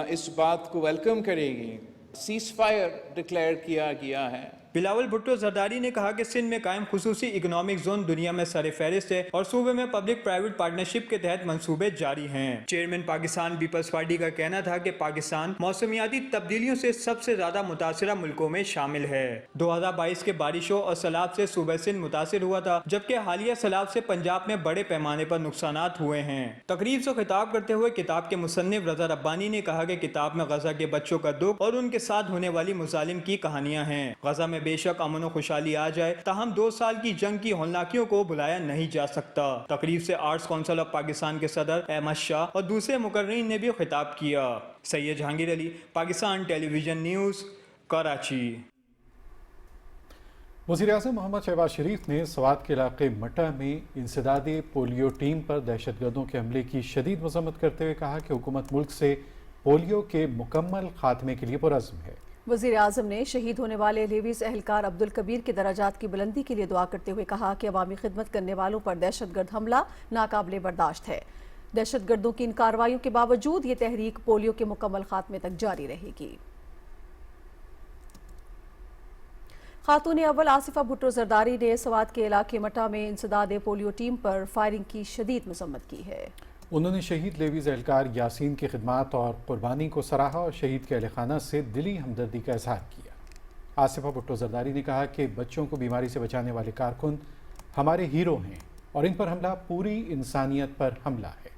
اس بات کو ویلکم کرے گی، سیز فائر ڈکلیئر کیا گیا ہے۔ بلاول بھٹو زرداری نے کہا کہ سندھ میں قائم خصوصی اکنامک زون دنیا میں سر فہرست ہے اور صوبے میں پبلک پرائیویٹ پارٹنرشپ کے تحت منصوبے جاری ہیں۔ چیئرمین پاکستان پیپلز پارٹی کا کہنا تھا کہ پاکستان موسمیاتی تبدیلیوں سے سب سے زیادہ متاثرہ ملکوں میں شامل ہے۔ 2022 کے بارشوں اور سیلاب سے صوبہ سندھ متاثر ہوا تھا، جبکہ حالیہ سیلاب سے پنجاب میں بڑے پیمانے پر نقصانات ہوئے ہیں۔ تقریب سے خطاب کرتے ہوئے کتاب کے مصنف رضا ربانی نے کہا کہ کتاب میں غزہ کے بچوں کا دکھ اور ان کے ساتھ ہونے والی مظالم کی کہانیاں ہیں۔ غزہ میں بے شک امن و خوشحالی آ جائے، تاہم 2 سال کی جنگ کی ہولناکیوں کو بلایا نہیں جا سکتا۔ تقریب سے آرٹس کونسل آف پاکستان کے صدر احمد شاہ اور دوسرے مقررین نے بھی خطاب کیا۔ سید جہانگیر علی، Pakistan television news, Karachi. وزیر اعظم محمد شہباز شریف نے سوات کے علاقے مٹا میں انسداد پولیو ٹیم پر دہشت گردوں کے حملے کی شدید مذمت کرتے ہوئے کہا کہ حکومت ملک سے پولیو کے مکمل خاتمے کے لیے پرعزم ہے۔ وزیر اعظم نے شہید ہونے والے لیویز اہلکار عبدالکبیر کے درجات کی بلندی کے لیے دعا کرتے ہوئے کہا کہ عوامی خدمت کرنے والوں پر دہشت گرد حملہ ناقابل برداشت ہے۔ دہشت گردوں کی ان کارروائیوں کے باوجود یہ تحریک پولیو کے مکمل خاتمے تک جاری رہے گی۔ خاتون اول آصفہ بھٹو زرداری نے سوات کے علاقے مٹا میں انسداد پولیو ٹیم پر فائرنگ کی شدید مذمت کی ہے۔ انہوں نے شہید لیویز اہلکار یاسین کی خدمات اور قربانی کو سراہا اور شہید کے اہل خانہ سے دلی ہمدردی کا اظہار کیا۔ آصفہ بھٹو زرداری نے کہا کہ بچوں کو بیماری سے بچانے والے کارکن ہمارے ہیرو ہیں اور ان پر حملہ پوری انسانیت پر حملہ ہے۔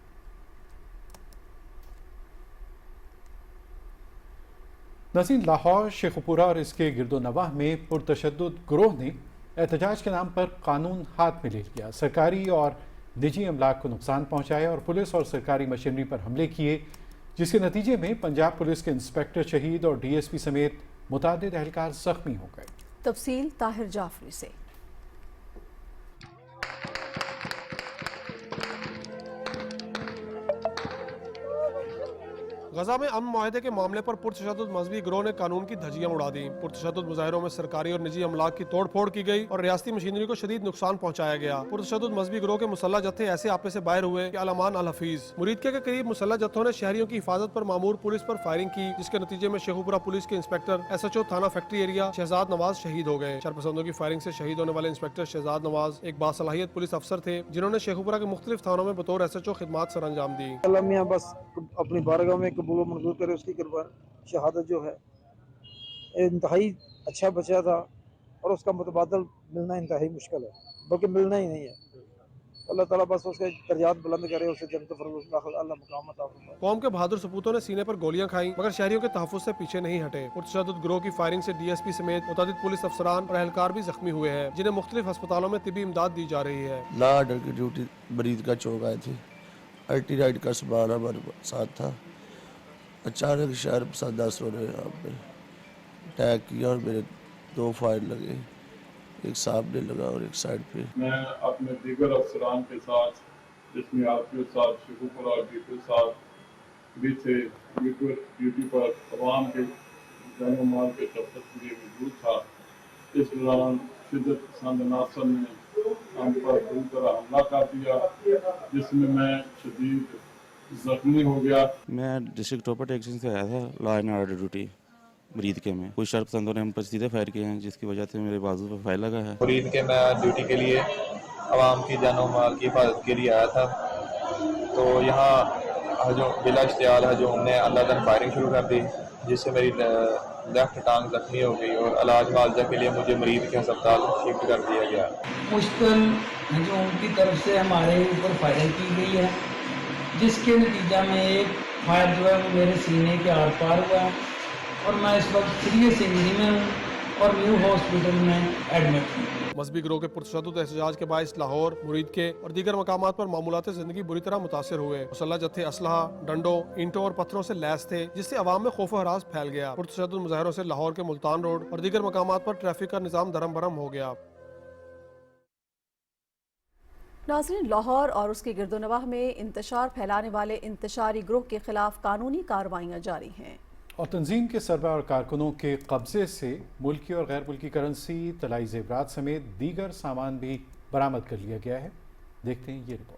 ناظرین، لاہور، شیخوپورہ اور اس کے گرد و نواح میں پرتشدد گروہ نے احتجاج کے نام پر قانون ہاتھ میں لے لیا، سرکاری اور نجی املاک کو نقصان پہنچایا اور پولیس اور سرکاری مشینری پر حملے کیے، جس کے نتیجے میں پنجاب پولیس کے انسپکٹر شہید اور ڈی ایس پی سمیت متعدد اہلکار زخمی ہو گئے۔ تفصیل طاہر جعفری سے۔ غزہ میں امن معاہدے کے معاملے پر پرتشدد مذہبی گروہ نے قانون کی دھجیاں اڑا دی۔ پرتشدد مظاہروں میں سرکاری اور نجی املاک کی توڑ پھوڑ کی گئی اور ریاستی مشینری کو شدید نقصان پہنچایا گیا۔ پرتشدد مذہبی گروہ کے مسلح جتھے ایسے آپے سے باہر ہوئے کہ علمان الحفیظ مریدکے کے قریب مسلح جتھوں نے شہریوں کی حفاظت پر مامور پولیس پر فائرنگ کی، جس کے نتیجے میں شیخوپورہ پولیس کے انسپکٹر ایس ایچ او تھانہ فیکٹری ایریا شہزاد نواز شہید ہو گئے۔ شرپسندوں کی فائرنگ سے شہید ہونے والے انسپکٹر شہزاد نواز ایک باصلاحیت پولیس افسر تھے، جنہوں نے شیخوپورہ کے مختلف تھانوں میں بطور ایس ایچ او خدمات سر انجام دی۔ اللہ میاں بس اپنی بارگاہ میں قبول و منظور کرے، اس کی شہادت جو ہے انتہائی اچھا بچہ تھا اور اس کا متبادل ملنا انتہائی مشکل ہے، بلکہ ملنا ہی نہیں ہے۔ اللہ تعالیٰ بس اس کے درجات بلند کرے، اسے جنت الفردوس اللہ مقام عطا فرمائے۔ قوم کے بہادر سپوتوں نے سینے پر گولیاں کھائیں مگر شہریوں کے تحفظ سے پیچھے نہیں ہٹے۔ پرتشدد گروہ کی فائرنگ سے ڈی ایس پی سمیت متعدد پولیس افسران اور اہلکار بھی زخمی ہوئے ہیں، جنہیں مختلف ہسپتالوں میں طبی امداد دی جا رہی ہے۔ لا آرڈر کی ڈیوٹی برید کا چوک آئے تھے، الٹی رائٹ کا سبحان ہمارے ساتھ تھا، اچانک شہر 10 رونے یہاں پہ اٹیک کیا اور میرے 2 فائر لگے، ایک سامنے لگا اور ایک سائڈ پہ۔ میں اپنے دیگر افسران کے ساتھ، جس میں آپ کے ساتھ شیخوپورہ اور ڈی پی صاحب بھی تھے، ڈیوٹی پر عوام کے جان و مال کے تحفظ کے لیے موجود تھا۔ اس دوران شدت پسند عناصر نے हम पर बुरी तरह हमला कर दिया, जिसमें मैं शदीद जख्मी हो गया। मैं डिस्ट्रिक्ट टॉपर एक्शन से आया था लॉ एंड ऑर्डर ड्यूटी मुरीद के में। कुछ शरपसंदों ने हम पर सीधे फायर किए हैं, जिसकी वजह से मेरे बाजू पर फायर लगा है। मुरीद के मैं ड्यूटी के लिए आवाम की जान माल की हिफाजत के लिए आया था, तो यहाँ बिला इश्तियाल हजूम ने अंदाज़न फायरिंग शुरू कर दी, जिससे मेरी लेफ्ट टांग जख्मी हो गई और इलाज मुआवजा के लिए मुझे मरीद के अस्पताल शिफ्ट कर दिया गया। मुश्किल हजूम की तरफ से हमारे ऊपर फायरिंग की गई है, जिसके नतीजा में एक फायर जो है वो मेरे सीने के आर पार हुआ है और मैं इस वक्त सीरियस इंजरी में हूँ और न्यू हॉस्पिटल में एडमिट हूँ। मजहबी गिरोह के पुरतशद्दुद एहतजाज के बायस लाहौर, मुरीद के और दीगर मकामात पर मामूलात ज़िंदगी बुरी तरह मुतासर हुए। मुसल्लह जत्थे असलहा, डंडों, ईंटों और पत्थरों से लैस थे, जिससे अवाम में खौफ हरास फैल गया। पुरतशद्दुद मुजाहरों से लाहौर के मुल्तान रोड और दीगर मकामात पर ट्रैफिक का निज़ाम दरम भरम हो गया। नाज़रीन, लाहौर और उसके गिरदोनवाह में इंतशार फैलाने वाले इंतशारी ग्रोह के खिलाफ कानूनी कार्रवाइयाँ जारी हैं और तंजीम के सरबराह और कारकुनों के कब्जे से मुल्की और गैर मुल्की करेंसी, तलाई जेवरात समेत दीगर सामान भी बरामद कर लिया गया है। देखते हैं ये रिपोर्ट।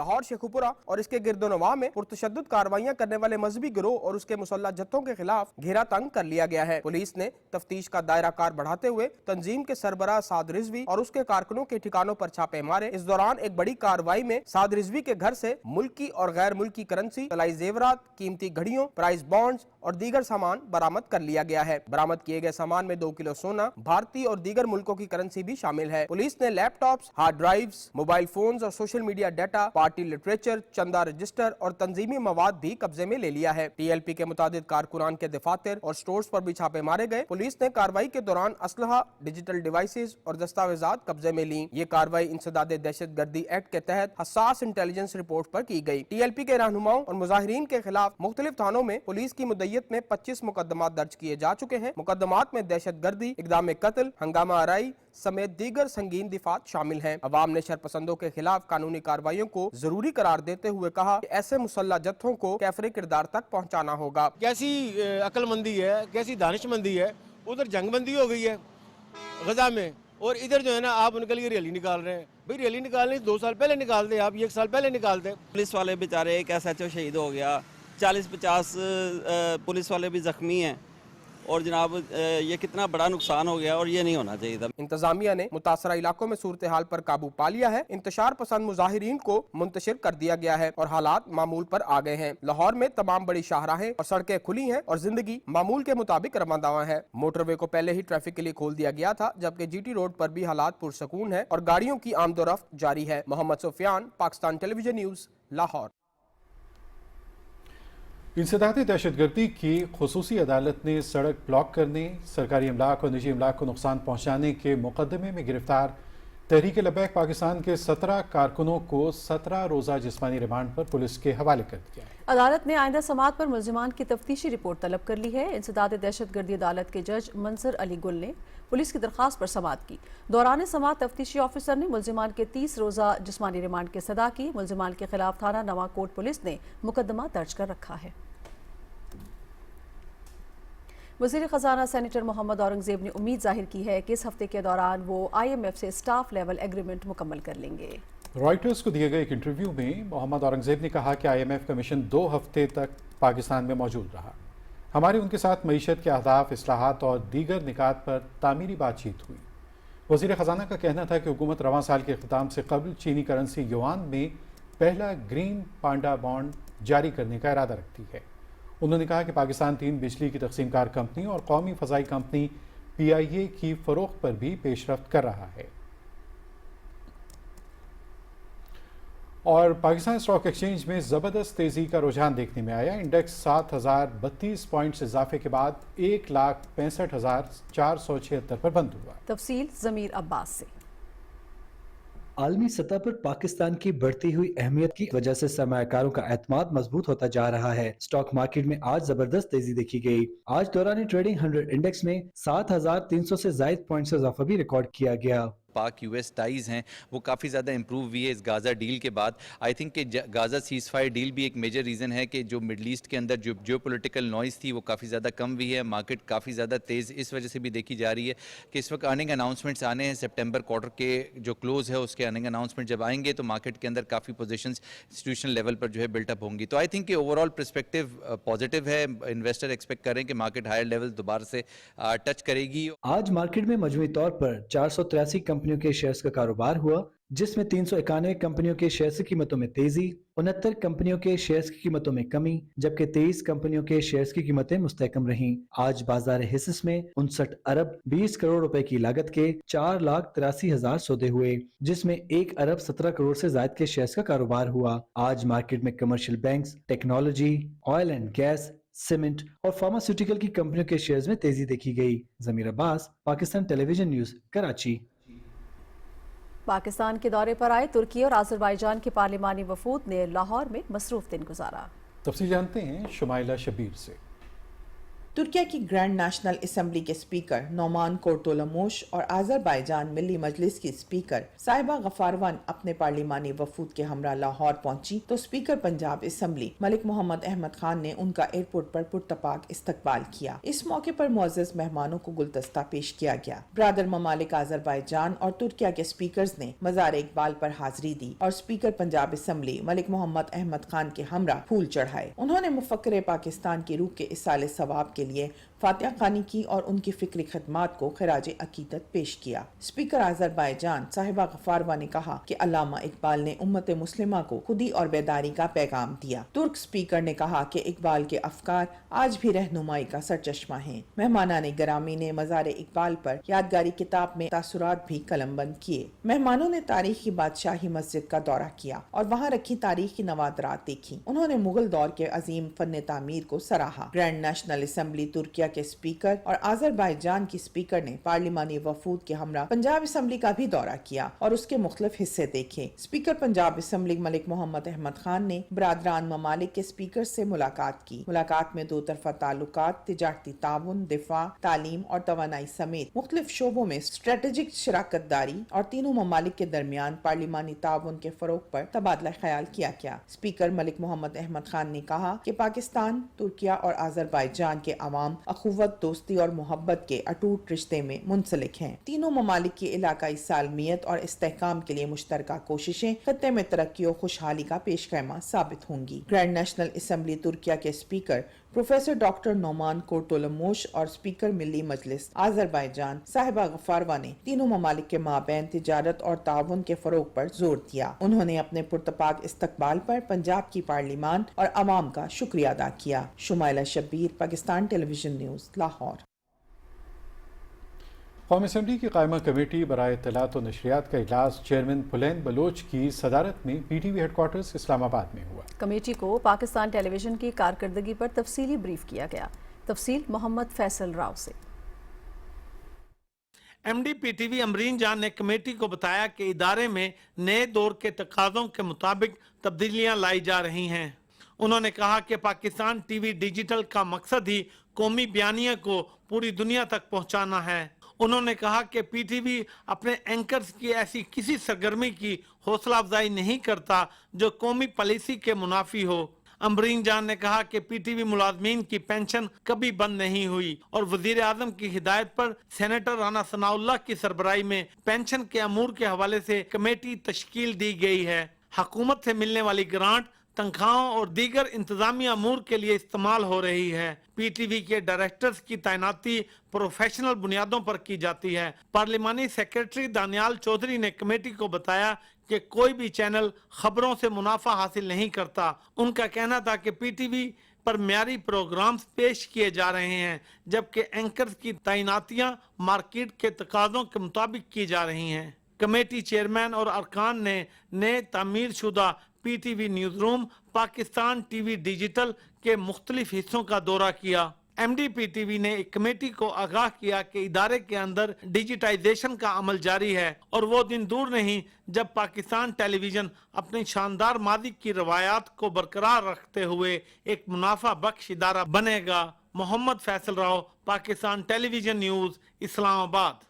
लाहौर, शेखुपुरा और इसके गिरदोनवाह में पुरतशद्दुद कार्रवाइयां करने वाले मजहबी गिरोह और उसके मुसल्लह जत्थों के खिलाफ घेरा तंग कर लिया गया है। पुलिस ने तफ्तीश का दायरा कार बढ़ाते हुए तंजीम के सरबराह साद रिजवी और उसके कारकुनों के ठिकानों पर छापे मारे। इस दौरान एक बड़ी कार्रवाई में साद रिजवी के घर से मुल्की और गैर मुल्की करेंसी, तलाई जेवरात, कीमती घड़ियों, प्राइस बॉन्ड्स और दीगर सामान बरामद कर लिया गया है। बरामद किए गए सामान में 2 किलो सोना, भारतीय और दीगर मुल्कों की करेंसी भी शामिल है। पुलिस ने laptops, hard drives, mobile phones और social media data, party literature, चंदा रजिस्टर और तंजीमी मवाद भी कब्जे में ले लिया है। TLP के मुताबिक कारकुनान के दफातर और स्टोर्स पर भी छापे मारे गए। पुलिस ने कार्रवाई के दौरान असलहा, डिजिटल डिवाइसेस और दस्तावेजात कब्जे में ली। ये कार्रवाई इंसदादे दहशत गर्दी एक्ट के तहत हसास इंटेलिजेंस रिपोर्ट पर की गई। TLP के रहनुमाओं और मुजाहिरीन के खिलाफ मुख्तलिफ थानों में पुलिस की मुद्दत में 25 मुकदमात दर्ज किए जा चुके हैं। मुकदमात में दहशत गर्दी, इक़दाम कत्ल, हंगामा आराई समेत दीगर संगीन दिफात शामिल हैं। अवाम ने शरपसंदों के खिलाफ कानूनी कार्रवाइयों को जरूरी करार देते हुए कहा कि ऐसे मुसल्लह जत्थों को कैफरे किरदार तक पहुंचाना होगा। कैसी अक्लमंदी है, कैसी दानिशमंदी है। उधर जंगबंदी हो गई है गजा में और इधर जो है ना आप उनके लिए रैली निकाल रहे हैं। भाई रैली निकालने 2 साल पहले निकाल दे, आप 1 साल पहले निकाल दे। पुलिस वाले बेचारे, एक SHO शहीद हो गया, 40-50 पुलिस वाले भी जख्मी हैं और जनाब ये कितना बड़ा नुकसान हो गया और ये नहीं होना चाहिए था। इंतजामिया ने मुतासरा इलाकों में सूरत हाल पर काबू पा लिया है। इंतशार पसंद मुजाहिरीन को मुंतशिर कर दिया गया है और हालात मामूल पर आ गए हैं। लाहौर में तमाम बड़ी शाहराहें और सड़कें खुली हैं और जिंदगी मामूल के मुताबिक रवादावा है। मोटरवे को पहले ही ट्रैफिक के लिए खोल दिया गया था, जबकि GT रोड पर भी हालात पुरसकून है और गाड़ियों की आमदोरफ्त जारी है। Mohammad Sufiyan, Pakistan television news, Lahore. इंसदादे दहशतगर्दी की खुसूसी अदालत ने सड़क ब्लॉक करने, सरकारी अमलाक और निजी अमलाक को नुकसान पहुँचाने के मुकदमे में गिरफ्तार तहरीक लबैक पाकिस्तान के 17 कारकुनों को 17 रोज़ा जिस्मानी रिमांड पर पुलिस के हवाले कर दिया है। अदालत ने आइंदा समाअत पर मुल्जिमान की तफ्तीशी रिपोर्ट तलब कर ली है। इंसदादे दहशतगर्दी अदालत के जज मंसर अली गुल ने पुलिस की दरख्वास्त पर समाअत की। दौरान समाअत तफ्तीशी ऑफिसर ने मुल्जिमान के 30 रोज़ा जिस्मानी रिमांड की सदा की। मुल्जिमान के खिलाफ थाना नवाकोट पुलिस ने मुकदमा दर्ज कर रखा है। वज़ीर ख़ज़ाना सेनेटर मोहम्मद औरंगज़ेब ने उम्मीद जाहिर की है कि इस हफ्ते के दौरान वो IMF से स्टाफ लेवल एग्रीमेंट मुकम्मल कर लेंगे। रॉयटर्स को दिए गए एक इंटरव्यू में मोहम्मद औरंगज़ेब ने कहा कि IMF का मिशन 2 हफ्ते तक पाकिस्तान में मौजूद रहा। हमारी उनके साथ मईशत के अहदाफ, इस्लाहात और दीगर निकात पर तामीरी बातचीत हुई। वज़ीर ख़ज़ाना का कहना था कि हुकूमत रवां साल के इख्तिताम से कबल चीनी करेंसी युआन में पहला ग्रीन पांडा बॉन्ड जारी करने का इरादा रखती है। उन्होंने कहा कि पाकिस्तान 3 बिजली की तकसीमकार कंपनी और कौमी फ़ज़ाई कंपनी PIA की फ़रोख्त पर भी पेशरफ्त कर रहा है। और पाकिस्तान स्टॉक एक्सचेंज में ज़बरदस्त तेज़ी का रुझान देखने में आया। इंडेक्स 7032 पॉइंट्स इजाफे के बाद 1,65,476 पर बंद हुआ। तफसील ज़मीर अब्बास से। आलमी सतह पर पाकिस्तान की बढ़ती हुई अहमियत की वजह से सरमायाकारों का एतमाद मजबूत होता जा रहा है। स्टॉक मार्केट में आज जबरदस्त तेजी देखी गई। आज दौरान ट्रेडिंग 100 इंडेक्स में 7,300 से ज़ायद पॉइंट्स इजाफा भी रिकॉर्ड किया गया। پاک یو ایس ٹائز ہیں وہ کافی زیادہ امپروو ہوئی ہے اس غازہ ڈیل کے بعد. آئی تھنک کہ غازہ سیز فائر ڈیل بھی ایک میجر ریزن ہے کہ جو مڈل ایسٹ کے اندر جو جیو پولیٹیکل نوائز تھی وہ کافی زیادہ کم ہوئی ہے. مارکیٹ کافی زیادہ تیز اس وجہ سے بھی دیکھی جا رہی ہے کہ اس وقت ارننگ اناؤنسمنٹس آنے ہیں. سپٹمبر کوارٹر کے جو کلوز ہے اس کے ارننگ اناؤنسمنٹ جب آئیں گے تو مارکیٹ کے اندر کافی پوزیشنز انسٹیٹیوشنل لیول پر جو ہے بلٹ اپ ہوں گی. تو آئی تھنک کہ اوور آل پرسپیکٹیو پازیٹیو ہے. انویسٹر ایکسپیکٹ کریں کہ مارکیٹ ہائر لیول دوبارہ سے ٹچ کرے گی. آج مارکیٹ میں مجموعی طور پر 483 کمپنیوں کے شیئرز کا کاروبار ہوا جس میں 391 کمپنیوں کے شیئرز کی قیمتوں میں تیزی، 69 کمپنیوں کے شیئرز کی قیمتوں میں کمی جبکہ 23 کمپنیوں کے شیئرز کی قیمتیں مستحکم رہیں. آج بازار حصص میں 59 ارب 20 کروڑ روپے کی لاگت کے 4,83,000 سودے ہوئے جس میں 1 ارب 17 کروڑ سے زائد کے شیئرز کا کاروبار ہوا. آج مارکیٹ میں commercial banks, technology, oil and gas, cement اور فارماسیوٹیکل کی کمپنیوں کے شیئرز میں تیزی دیکھی گئی. Zameer Abbas, Pakistan television news, Karachi. Pakistan کے دورے پر آئے ترکی اور آذربائیجان کے پارلیمانی وفود نے لاہور میں مصروف دن گزارا. تفصیل جانتے ہیں شمائلہ شبیر سے. ترکیہ کی گرینڈ نیشنل اسمبلی کے اسپیکر نومان کورتولموش اور آذربائیجان ملی مجلس کی اسپیکر صاحبہ غفاروان اپنے پارلیمانی وفود کے ہمراہ لاہور پہنچی تو اسپیکر پنجاب اسمبلی ملک محمد احمد خان نے ان کا ایئرپورٹ پر پرتپاک استقبال کیا. اس موقع پر معزز مہمانوں کو گلدستہ پیش کیا گیا. برادر ممالک آذربائیجان اور ترکیہ کے اسپیکرز نے مزار اقبال پر حاضری دی اور اسپیکر پنجاب اسمبلی ملک محمد احمد خان کے ہمراہ پھول چڑھائے. انہوں نے مفکر پاکستان کی روح کے اصال ثواب کے لیے فاتحہ خوانی کی اور ان کی فکری خدمات کو خراج عقیدت پیش کیا. اسپیکر آذربائیجان صاحبہ غفاروا نے کہا کہ علامہ اقبال نے امت مسلمہ کو خودی اور بیداری کا پیغام دیا. ترک اسپیکر نے کہا کہ اقبال کے افکار آج بھی رہنمائی کا سرچشمہ ہیں. مہمانان گرامی نے مزار اقبال پر یادگاری کتاب میں تاثرات بھی قلم بند کیے. مہمانوں نے تاریخی بادشاہی مسجد کا دورہ کیا اور وہاں رکھی تاریخی نوادرات دیکھی. انہوں نے مغل دور کے عظیم فن تعمیر کو سراہا. گرینڈ نیشنل اسمبلی ترکیہ کے اسپیکر اور آذربائیجان کی اسپیکر نے پارلیمانی وفود کے ہمراہ پنجاب اسمبلی کا بھی دورہ کیا اور اس کے مختلف حصے دیکھے. اسپیکر پنجاب اسمبلی ملک محمد احمد خان نے برادران ممالک کے اسپیکر سے ملاقات کی. ملاقات میں دو طرفہ تعلقات، تجارتی تعاون، دفاع، تعلیم اور توانائی سمیت مختلف شعبوں میں اسٹریٹجک شراکت داری اور تینوں ممالک کے درمیان پارلیمانی تعاون کے فروغ پر تبادلہ خیال کیا گیا. اسپیکر ملک محمد احمد خان نے کہا کہ پاکستان، ترکیہ اور آذربائیجان کے عوام اخوت، دوستی اور محبت کے اٹوٹ رشتے میں منسلک ہیں. تینوں ممالک کی علاقائی سالمیت اور استحکام کے لیے مشترکہ کوششیں خطے میں ترقی و خوشحالی کا پیش خیمہ ثابت ہوں گی. گرینڈ نیشنل اسمبلی ترکیہ کے اسپیکر پروفیسر ڈاکٹر نومان کورتولموش اور اسپیکر ملی مجلس آذربائیجان صاحبہ غفاروا نے تینوں ممالک کے مابین تجارت اور تعاون کے فروغ پر زور دیا. انہوں نے اپنے پرتپاک استقبال پر پنجاب کی پارلیمان اور عوام کا شکریہ ادا کیا. Shumaila Shabbir, Pakistan television news, Lahore. قومی اسمبلی کی قائمہ کمیٹی برائے اطلاعات و نشریات کا اجلاس چیئرمین پلین بلوچ کی صدارت میں P T V headquarters Islamabad میں ہوا. کمیٹی کو پاکستان ٹیلی ویژن کی کارکردگی پر تفصیلی بریف کیا گیا. تفصیل محمد فیصل راؤ سے. M D P T V Amreen Jan نے کمیٹی کو بتایا کہ ادارے میں نئے دور کے تقاضوں کے مطابق تبدیلیاں لائی جا رہی ہیں. انہوں نے کہا کہ پاکستان ٹی وی ڈیجیٹل کا مقصد ہی قومی بیانیہ کو پوری دنیا تک پہنچانا ہے. انہوں نے کہا کہ پی ٹی وی اپنے اینکرز کی ایسی کسی سرگرمی کی حوصلہ افزائی نہیں کرتا جو قومی پالیسی کے منافی ہو. امرین جان نے کہا کہ پی ٹی وی ملازمین کی پینشن کبھی بند نہیں ہوئی اور وزیر اعظم کی ہدایت پر سینیٹر رانا ثناء اللہ کی سربراہی میں پینشن کے امور کے حوالے سے کمیٹی تشکیل دی گئی ہے. حکومت سے ملنے والی گرانٹ تنخواہوں اور دیگر انتظامی امور کے لیے استعمال ہو رہی ہے. پی ٹی وی کے ڈائریکٹرز کی تعیناتی پروفیشنل بنیادوں پر کی جاتی ہے. پارلیمانی سیکریٹری دانیال چودھری نے کمیٹی کو بتایا کہ کوئی بھی چینل خبروں سے منافع حاصل نہیں کرتا. ان کا کہنا تھا کہ پی ٹی وی پر معیاری پروگرامز پیش کیے جا رہے ہیں جبکہ اینکرز کی تعیناتیاں مارکیٹ کے تقاضوں کے مطابق کی جا رہی ہیں. کمیٹی چیئرمین اور ارکان نے نئے تعمیر شدہ P T V news room Pakistan T V digital کے مختلف حصوں کا دورہ کیا. M D P T V نے ایک کمیٹی کو آگاہ کیا کہ ادارے کے اندر ڈیجیٹائزیشن کا عمل جاری ہے اور وہ دن دور نہیں جب پاکستان ٹیلی ویژن اپنی شاندار ماضی کی روایات کو برقرار رکھتے ہوئے ایک منافع بخش ادارہ بنے گا. محمد Faisal Rao, Pakistan television news, اسلام آباد.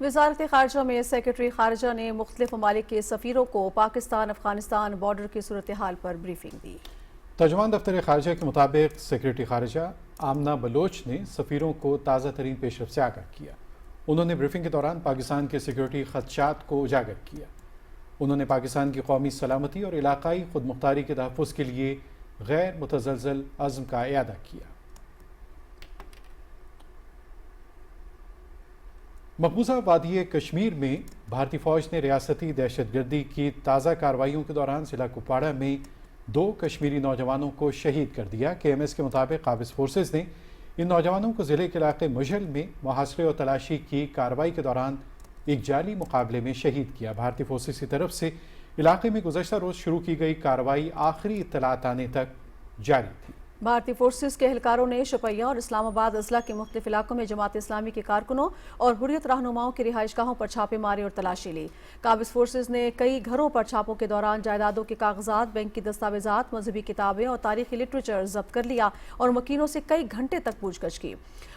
वजारत खारजा में सेक्रेटरी खारजा ने मुख्तलिफ ममालिक के सफ़ीरों को पाकिस्तान अफगानिस्तान बॉर्डर की सूरत हाल पर ब्रीफिंग दी। तर्जुमान दफ्तर खारजा के मुताबिक सेक्रेटरी खारजा आमना बलोच ने सफ़ीरों को ताज़ा तरीन पेशरफ से आगाह किया। उन्होंने ब्रीफिंग के दौरान पाकिस्तान के सिक्योरिटी खदशात को उजागर किया। उन्होंने पाकिस्तान की कौमी सलामती और इलाकाई खुद मुख्तारी के तहफ़्फ़ुज़ के लिए गैर मुतज़लज़ल अज़्म का इयादा किया। मकबूजा वादी कश्मीर में भारतीय फ़ौज ने रियासती दहशतगर्दी की ताज़ा कार्रवाइयों के दौरान ज़िला कुपवाड़ा में 2 कश्मीरी नौजवानों को शहीद कर दिया। KMS के मुताबिक काबिज़ फोर्सेस ने इन नौजवानों को ज़िले के इलाके मुजल में मुहासरे और तलाशी की कार्रवाई के दौरान एक जाली मुकाबले में शहीद किया। भारतीय फोर्सेस की तरफ से इलाके में गुज़श्ता रोज़ शुरू की गई कार्रवाई आखिरी इत्तलात आने तक जारी थी। भारतीय फोर्सेस के एहलकारों ने शपैया और इस्लामाबाद अजला के मुख्तलिफ इलाकों में जमात इस्लामी के कारकुनों और हुर्रियत रहनुमाओं की रिहाइशगाहों पर छापे मारे और तलाशी ली। काबिज़ फोर्सेस ने कई घरों पर छापों के दौरान जायदादों के कागजात, बैंक की दस्तावेजात, मजहबी किताबें और तारीखी लिटरेचर जब्त कर लिया और मकीनों से कई घंटे तक पूछगछ की।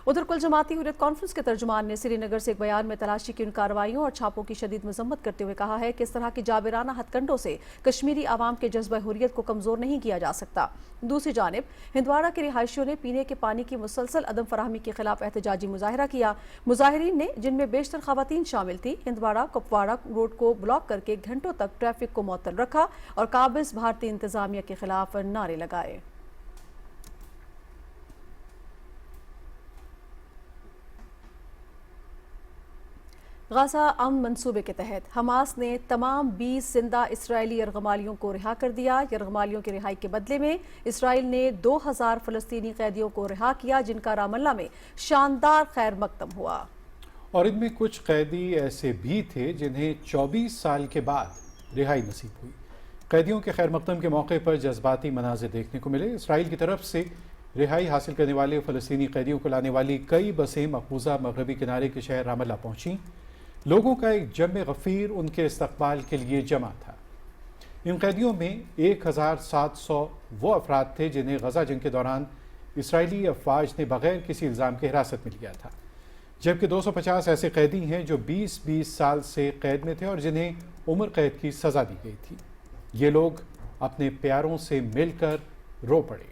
उधर कुल जमाती हुर्रियत कॉन्फ्रेंस के तर्जुमान ने श्रीनगर से एक बयान में तलाशी की उन कार्रवाइयों और छापों की शदीद मजम्मत करते हुए कहा है कि इस तरह की जाबिराना हथकंडों से कश्मीरी आवाम के जज्बा हुर्रियत को कमजोर नहीं किया जा सकता। दूसरी जानिब हिंदवाड़ा के रिहायशियों ने पीने के पानी की मुसलसल अदम फराहमी के खिलाफ एहतजाजी मुजाहरा किया। मुजाहिरीन ने, जिनमें बेशतर खवातीन शामिल थी, हिंदवाड़ा कुपवाड़ा रोड को ब्लॉक करके घंटों तक ट्रैफिक को मुअत्तल रखा और काबिज़ भारतीय इंतजामिया के खिलाफ नारे लगाए। गाजा अमन मंसूबे के तहत हमास ने तमाम 20 जिंदा इसराइली यरगमालियों को रिहा कर दिया। यरगमालियों की रिहाई के बदले में इसराइल ने 2000 फलस्तीनी कैदियों को रिहा किया, जिनका रामल्ला में शानदार खैर मकदम हुआ। और इनमें कुछ कैदी ऐसे भी थे जिन्हें 24 साल के बाद रिहाई नसीब हुई। कैदियों के खैर मकदम के मौके पर जज्बाती मनाज़िर देखने को मिले। इसराइल की तरफ से रिहाई हासिल करने वाले फ़लस्तीनी कैदियों को लाने वाली कई बसें मकबूजा मगरबी किनारे के शहर रामल्ला पहुँचीं। लोगों का एक जम गफ़ीर उनके इस्तकबाल के लिए जमा था। इन कैदियों में 1700 वो अफराद थे जिन्हें गजा जंग के दौरान इसराइली अफवाज ने बग़ैर किसी इल्ज़ाम के हिरासत में लिया था, जबकि 250 ऐसे कैदी हैं जो 20-20 साल से कैद में थे और जिन्हें उम्र कैद की सज़ा दी गई थी। ये लोग अपने प्यारों से मिलकर रो पड़े।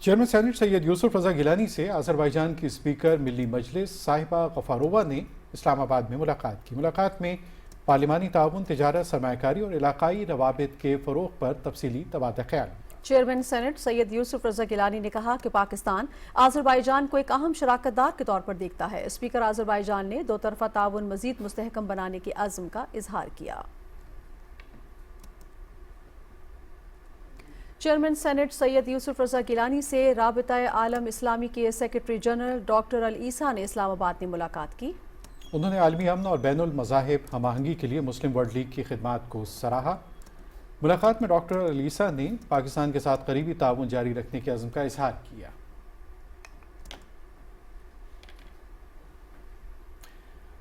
चेयरमैन सेनेट सैयद यूसुफ रजा गिलानी से आज़रबाईजान की स्पीकर मिली मजलिस साहिबा गफारोवा ने इस्लामाबाद में मुलाकात की। मुलाकात में पार्लिमानी ताउन, तिजारत, सरमायाकारी और इलाकाई रवाबित के फ़रोग़ पर तफसीली तबादला ख्याल। चेयरमैन सेनेट सैयद यूसुफ रजा गिलानी ने कहा कि पाकिस्तान आज़रबाईजान को एक अहम शराकतदार के तौर पर देखता है। स्पीकर आज़रबाईजान ने दो तरफ़ा ताउन मज़ीद मुस्तहकम बनाने के अज़्म का इजहार किया। चेयरमैन सेनेट सैयद यूसुफ रजा गिलानी से राबिता आलम इस्लामी के सेक्रेटरी जनरल डॉक्टर अल ईसा ने इस्लामाबाद में मुलाकात की। उन्होंने आलमी अमन और बैनुल मज़ाहिब हमाहंगी के लिए मुस्लिम वर्ल्ड लीग की खिदमात को सराहा। मुलाकात में डॉक्टर अल ईसा ने पाकिस्तान के साथ करीबी ताउन जारी रखने के अज़्म का इजहार किया।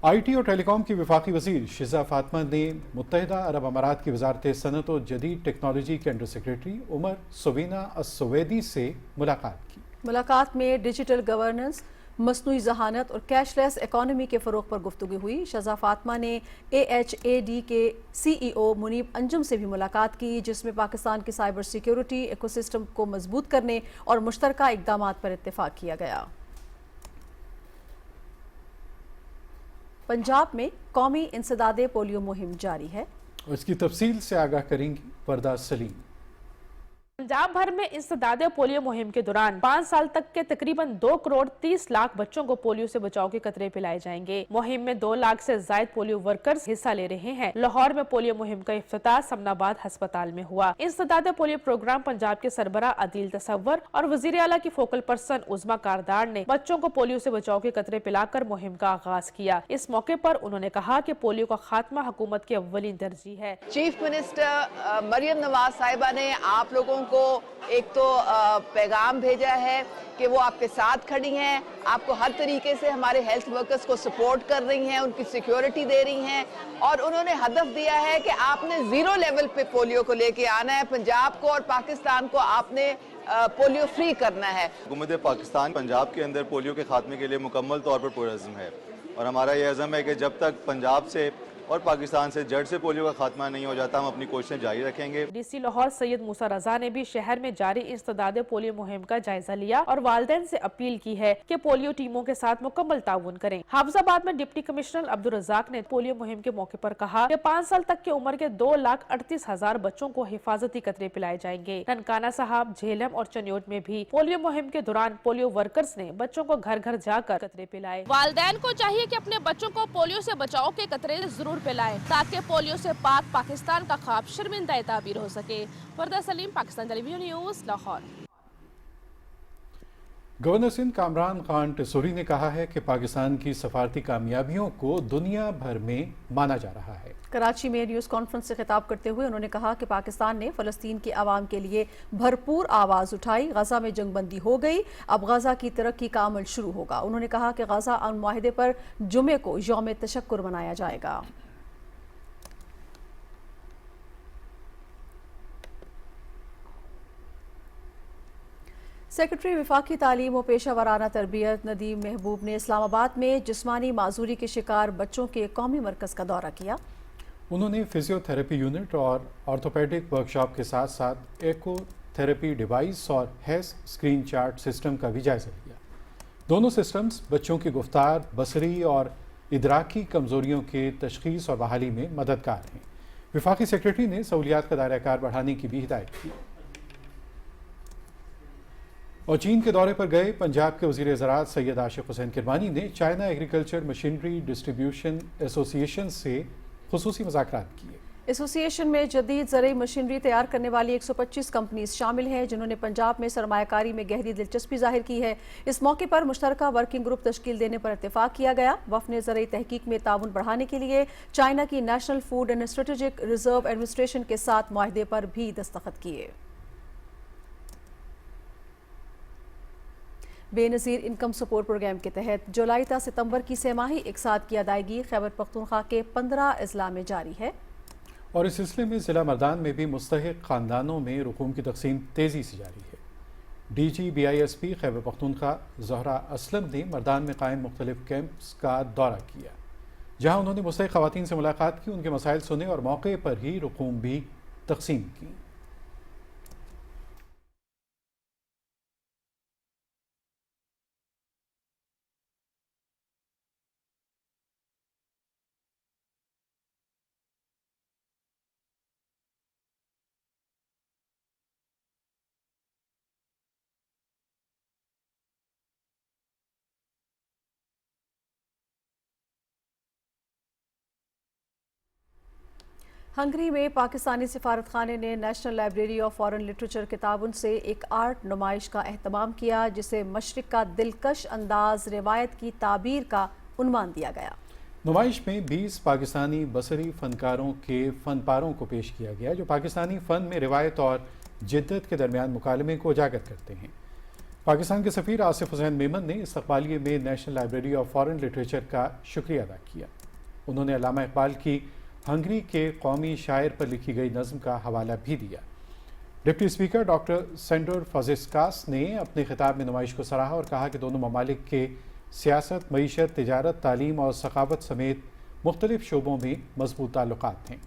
IT और टेलीकॉम की वफाकी वज़ीर शिज़ा फातिमा ने मुत्तहिदा अरब अमारात की वज़ारत सनत और जदीद टेक्नोलॉजी के अंडर सेक्रेटरी उमर सुवीना अस्सवैदी से मुलाकात की। मुलाकात में डिजिटल गवर्नेंस, मसनूई ज़हानत और कैशलेस इकॉनमी के फ़रोग़ पर गुफ्तगू हुई। शिज़ा फातिमा ने AHAD के CEO मुनीब अंजुम से भी मुलाकात की, जिसमें पाकिस्तान की साइबर सिक्योरिटी इकोसिस्टम को मजबूत करने और मुश्तरका इक़दामात पर इत्तेफाक किया गया। पंजाब में कौमी इंसदादे पोलियो मुहिम जारी है और इसकी तफसील से आगाह करेंगी परदा सलीम। पंजाब भर में इंसदादे पोलियो मुहिम के दौरान 5 साल तक के तकरीबन 2 करोड़ 30 लाख बच्चों को पोलियो से बचाव के कतरे पिलाए जाएंगे। मुहिम में 2 लाख से ज्यादा पोलियो वर्कर्स हिस्सा ले रहे हैं। लाहौर में पोलियो मुहिम का इफ्तिताह समनाबाद अस्पताल में हुआ। इंसदादे पोलियो प्रोग्राम पंजाब के सरबरा अदील तसव्वर और वजीर आला की फोकल पर्सन उज़मा कारदार ने बच्चों को पोलियो से बचाव के कतरे पिलाकर मुहिम का आगाज किया। इस मौके पर उन्होंने कहा कि पोलियो का खात्मा हुकूमत की अव्वलीन तरजीह है। चीफ मिनिस्टर मरियम नवाज साहिबा ने आप लोगों को एक तो पैगाम भेजा है कि वो आपके साथ खड़ी हैं, आपको हर तरीके से हमारे हेल्थ वर्कर्स को सपोर्ट कर रही हैं, उनकी सिक्योरिटी दे रही हैं और उन्होंने हदफ दिया है कि आपने 0 लेवल पे पोलियो को लेके आना है। पंजाब को और पाकिस्तान को आपने पोलियो फ्री करना है। हुकूमत पाकिस्तान पंजाब के अंदर पोलियो के खात्मे के लिए मुकम्मल तौर पर पुरअज़्म है और हमारा ये अज़म है कि जब तक पंजाब से और पाकिस्तान से जड़ से पोलियो का खात्मा नहीं हो जाता हम अपनी कोशिशें जारी रखेंगे। डीसी लाहौर सैयद मूसा रजा ने भी शहर में जारी इंसदाद पोलियो मुहिम का जायजा लिया और वालिदैन से अपील की है कि पोलियो टीमों के साथ मुकम्मल ताउन करें। हाफिजाबाद में डिप्टी कमिश्नर अब्दुल रज़ाक ने पोलियो मुहिम के मौके पर कहा कि 5 साल तक की उम्र के 2,38,000 बच्चों को हिफाजती कतरे पिलाए जाएंगे। ननकाना साहब, झेलम और चन्योट में भी पोलियो मुहिम के दौरान पोलियो वर्कर्स ने बच्चों को घर घर जाकर कतरे पिलाए। वालिदैन को चाहिए कि अपने बच्चों को पोलियो से बचाव के कतरे जरूर पिलाएं ताकि पोलियो से पाक पाकिस्तान का ख्वाब शर्मिंदा ताबीर हो सके। Farda Saleem, Pakistan television news, Lahore. Governor Sindh Kamran Khan Tessori ने कहा है कि पाकिस्तान की सफारती कामयाबियों को दुनिया भर में माना जा रहा है। कराची में न्यूज़ कॉन्फ्रेंस से खिताब करते हुए उन्होंने कहा कि पाकिस्तान ने फ़लस्तीन के अवाम के लिए भरपूर आवाज़ उठाई। गजा में जंगबंदी हो गई, अब गजा की तरक्की का अमल शुरू होगा। उन्होंने कहा कि गजा अमन मुआहिदे पर जुमे को यौम तशक्कुर मनाया जाएगा। सेक्रेटरी विफाकी तालीम और पेशा वराना तरबियत नदीम महबूब ने इस्लामाबाद में जिस्मानी माजूरी के शिकार बच्चों के कौमी मरकज़ का दौरा किया। उन्होंने फिजियोथेरेपी यूनिट और ऑर्थोपेडिक वर्कशॉप के साथ साथ एको थेरेपी डिवाइस और हेल्थ स्क्रीन चार्ट सिस्टम का भी जायजा लिया। दोनों सिस्टम्स बच्चों की गुफ्तार, बसरी और इदराकी कमजोरियों के तशखीस और बहाली में मददगार हैं। विफाकी सेक्रेटरी ने सहूलियात का दायरा कार बढ़ाने की भी हिदायत की। और चीन के दौरे पर गए पंजाब के वज़ीर ज़राअत सैयद आशिक हुसैन किरमानी ने China agriculture machinery distribution association से खुसूसी मुज़ाकरात किए। एसोसिएशन में जदीद ज़रूरी मशीनरी तैयार करने वाली 125 कंपनीज शामिल हैं जिन्होंने पंजाब में सरमायाकारी में गहरी दिलचस्पी जाहिर की है। इस मौके पर मुश्तरका वर्किंग ग्रुप तश्कील देने पर इत्तेफाक किया गया। वफ़द ने ज़रूरी तहकीक में ताउन बढ़ाने के लिए चाइना की national food and strategic reserve administration के साथ मुआहदे पर भी दस्तखत किए। बेनज़ीर इनकम सपोर्ट प्रोग्राम के तहत जुलाई ta सितंबर की सेमाही इकसाद की अदायगी खैबर पख्तूनख्वा के 15 अजला में जारी है। और इस सिलसिले में ज़िला मर्दान में भी मुस्तहिक ख़ानदानों में रकूम की तकसीम तेज़ी से जारी है। DG BISP खैबर पख्तूनख्वा ज़हरा असलम ने मर्दान में कायम मुख्तलिफ कैंप्स का दौरा किया, जहाँ उन्होंने मुस्तहिक ख़वातीन से मुलाकात की, उनके मसाइल सुने और मौके पर ही रकूम भी तकसीम की। हंगरी में पाकिस्तानी सिफारत खाने ने national library of foreign literature के ताउन से एक आर्ट नुमाइश का एहतमाम किया, जिसे मशरिक का दिलकश अंदाज रिवायत की ताबीर का उन्वान दिया गया। नुमाइश में 20 पाकिस्तानी बसरी फनकारों के फनपारों को पेश किया गया, जो पाकिस्तानी फ़न में रिवायत और जिद्दत के दरमियान मुकालमे को उजागर करते हैं। पाकिस्तान के सफ़ीर आसिफ हुसैन मेमन ने इस्तक़बालिये में national library of foreign literature का शुक्रिया अदा किया। उन्होंने अल्लामा इकबाल की हंगरी के कौमी शायर पर लिखी गई नज़्म का हवाला भी दिया। डिप्टी स्पीकर डॉक्टर सेंडर फाजिस्कास ने अपने खिताब में नुमाइश को सराहा और कहा कि दोनों ममालिक के सियासत, मईशत, तिजारत, तालीम और सखावत समेत मुख्तलिफ शोबों में मजबूत ताल्लुकात हैं।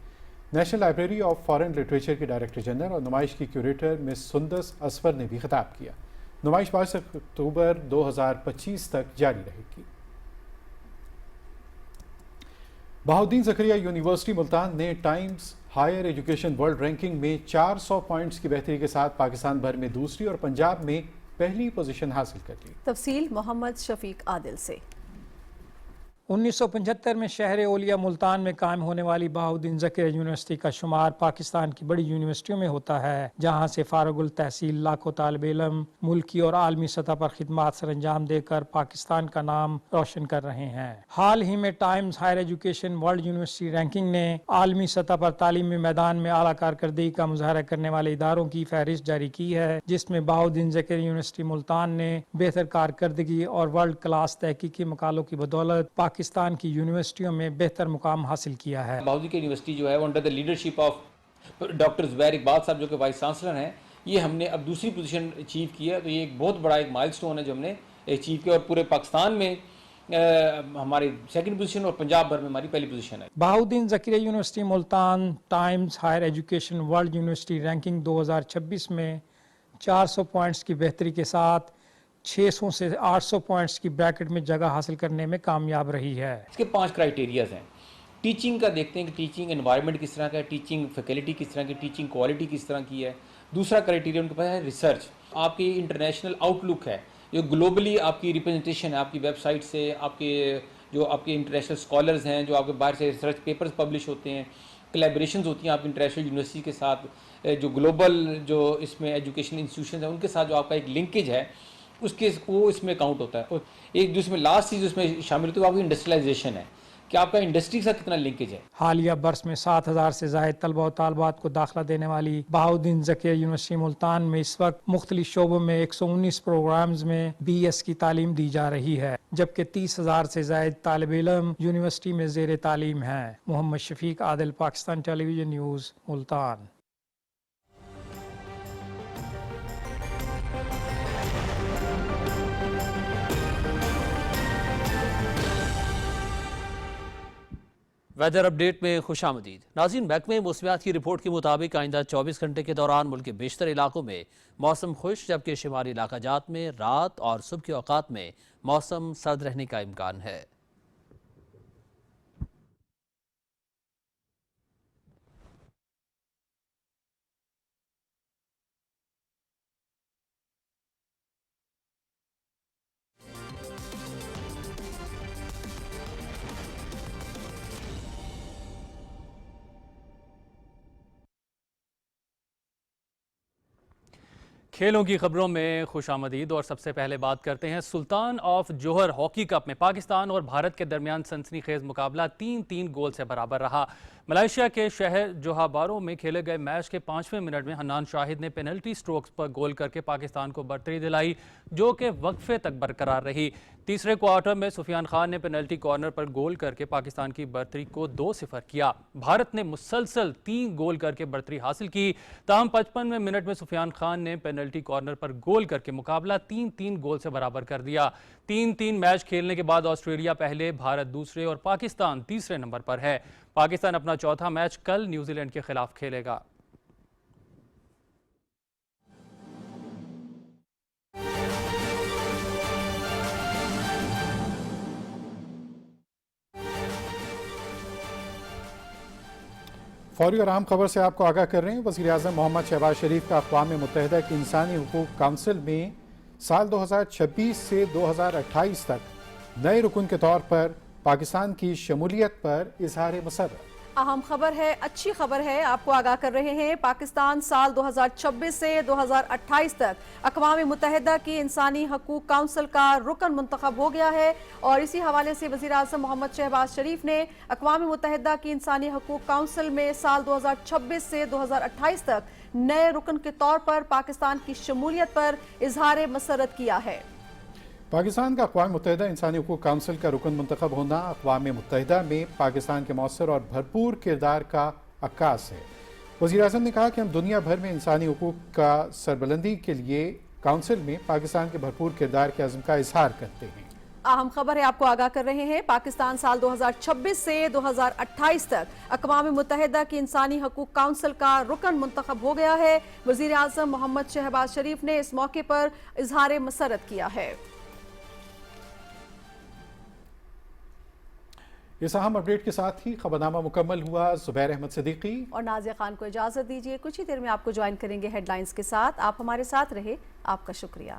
National library of foreign literature के डायरेक्टर जनरल और नुमाइश की क्यूरेटर मिस सुंदस असफर ने भी खिताब किया। नुमाइश 22 अक्टूबर 2025 तक जारी रहेगी। बहाउद्दीन ज़करिया यूनिवर्सिटी मुल्तान ने Times Higher Education World ranking में 400 पॉइंट्स की बेहतरी के साथ पाकिस्तान भर में दूसरी और पंजाब में पहली पोजीशन हासिल कर ली। तफसील मोहम्मद शफीक आदिल से। 1975 में शहर ओलिया मुल्तान में कायम होने वाली बहाउद्दीन ज़करिया यूनिवर्सिटी का शुमार पाकिस्तान की बड़ी यूनिवर्सिटियों में होता है, जहां से फारुगुल तहसील लाखों तालिब इल्म मुल्की और आलमी सतह पर खिदमात सर अंजाम देकर पाकिस्तान का नाम रोशन कर रहे हैं। हाल ही में Times Higher Education World University ranking ने आलमी सतह पर तालीमी मैदान में आला कारकर्दगी का मुजाहरा करने वाले इदारों की फहरिस्त जारी की है, जिसमें बहाउद्दीन ज़करिया यूनिवर्सिटी मुल्तान ने बेहतर कारकर्दगी और वर्ल्ड क्लास तहकीकी मकालों की बदौलत पाकिस्तान की यूनिवर्सिटियों में बेहतर मुकाम हासिल किया है। बहाउद्दीन की यूनिवर्सिटी जो है वो under the leadership of doctor Zubair Iqbal साहब जो कि वाइस चांसलर हैं, یہ ہم نے اب دوسری پوزیشن اچیو کی ہے، تو یہ ایک بہت بڑا ایک مائل سٹون ہے جو ہم نے اچیو کیا، اور پورے پاکستان میں ہماری سیکنڈ پوزیشن اور پنجاب بھر میں ہماری پہلی پوزیشن ہے۔ Bahauddin Zakariya university Multan Times higher education world university ranking 2026 میں 400 پوائنٹس کی بہتری کے ساتھ 600 سے 800 پوائنٹس کی بریکٹ میں جگہ حاصل کرنے میں کامیاب رہی ہے۔ اس کے 5 کرائیٹیریاز ہیں۔ ٹیچنگ کا دیکھتے ہیں کہ ٹیچنگ انوائرمنٹ کس طرح کا ہے، ٹیچنگ فیکلٹی کس طرح کی، ٹیچنگ کوالٹی کس طرح کی ہے۔ دوسرا کرائیٹیریا ان کے پاس ہے ریسرچ، آپ کی انٹرنیشنل آؤٹ لک ہے، جو گلوبلی آپ کی ریپرزنٹیشن ہے، آپ کی ویب سائٹ سے، آپ کے جو آپ کے انٹرنیشنل اسکالرز ہیں، جو آپ کے باہر سے ریسرچ پیپرز پبلش ہوتے ہیں، کلیبریشنز ہوتی ہیں آپ کی انٹرنیشنل یونیورسٹی کے ساتھ، جو گلوبل جو اس میں ایجوکیشن انسٹیٹیوشنز ہیں ان کے ساتھ جو آپ کا ایک لنکیج ہے وہ اس میں کاؤنٹ ہوتا ہے۔ اور ایک دوسرے میں لاسٹ چیز اس میں شامل ہوتی ہے وہ آپ کی انڈسٹریلائزیشن ہے، کہ آپ کا انڈسٹری کے ساتھ کتنا لنکیج ہے۔ حالیہ برس میں 7000 سے زائد طلبہ و طالبات کو داخلہ دینے والی بہاؤالدین زکریا یونیورسٹی ملتان میں اس وقت مختلف شعبوں میں 119 پروگرامز میں BS کی تعلیم دی جا رہی ہے، جبکہ 30,000 سے زائد طالب علم یونیورسٹی میں زیر تعلیم ہیں۔ Muhammad Shafiq Adil, Pakistan television news, Multan. Weather update میں خوش آمدید ناظرین۔ محکمہ موسمیات کی رپورٹ کے مطابق آئندہ 24 گھنٹے کے دوران ملک کے بیشتر علاقوں میں موسم خوش، جبکہ شمالی علاقہ جات میں رات اور صبح کے اوقات میں موسم سرد رہنے کا امکان ہے۔ کھیلوں کی خبروں میں خوش آمدید، اور سب سے پہلے بات کرتے ہیں سلطان آف جوہر ہاکی کپ میں پاکستان اور بھارت کے درمیان سنسنی خیز مقابلہ 3-3 گول سے برابر رہا۔ ملائیشیا کے شہر جوہا بارو میں کھیلے گئے میچ کے 5ویں منٹ میں حنان شاہد نے پینلٹی سٹروکس پر گول کر کے پاکستان کو برتری دلائی، جو کہ وقفے تک برقرار رہی۔ تیسرے کوارٹر میں سفیان خان نے پینلٹی کارنر پر گول کر کے پاکستان کی برتری کو 2-0 کیا۔ بھارت نے مسلسل 3 گول کر کے برتری حاصل کی، تاہم 55ویں منٹ میں سفیان خان نے پینلٹی کارنر پر گول کر کے مقابلہ 3-3 گول سے برابر کر دیا۔ 3-3 میچ کھیلنے کے بعد آسٹریلیا پہلے، بھارت دوسرے اور پاکستان تیسرے نمبر پر ہے۔ پاکستان اپنا چوتھا میچ کل نیوزی لینڈ کے خلاف کھیلے گا۔ فوری اور اہم خبر سے آپ کو آگاہ کر رہے ہیں۔ وزیر اعظم محمد شہباز شریف کا اقوام متحدہ کی انسانی حقوق کونسل میں سال 2026 سے 2028 تک نئے رکن کے طور پر پاکستان کی شمولیت پر اظہار مسرت۔ اہم خبر ہے، اچھی خبر ہے، آپ کو آگاہ کر رہے ہیں۔ پاکستان سال 2026 سے 2028 تک اقوام متحدہ کی انسانی حقوق کونسل کا رکن منتخب ہو گیا ہے، اور اسی حوالے سے وزیر اعظم محمد شہباز شریف نے اقوام متحدہ کی انسانی حقوق کونسل میں سال 2026 سے 2028 تک نئے رکن کے طور پر پاکستان کی شمولیت پر اظہار مسرت کیا ہے۔ پاکستان کا اقوام متحدہ انسانی حقوق کونسل کا رکن منتخب ہونا اقوام متحدہ میں پاکستان کے مؤثر اور بھرپور کردار کا عکاس ہے۔ وزیر اعظم نے کہا کہ ہم دنیا بھر میں انسانی حقوق کا سربلندی کے لیے کونسل میں پاکستان کے بھرپور کردار کے عزم کا اظہار کرتے ہیں۔ اہم خبر ہے، آپ کو آگاہ کر رہے ہیں۔ پاکستان سال 2026 سے 2028 تک اقوام متحدہ کی انسانی حقوق کونسل کا رکن منتخب ہو گیا ہے۔ وزیر اعظم محمد شہباز شریف نے اس موقع پر اظہار مسرت کیا ہے۔ اس اہم اپڈیٹ کے ساتھ ہی خبرنامہ مکمل ہوا۔ زبیر احمد صدیقی اور نازیہ خان کو اجازت دیجیے، کچھ ہی دیر میں آپ کو جوائن کریں گے ہیڈ لائنز کے ساتھ۔ آپ ہمارے ساتھ رہے، آپ کا شکریہ۔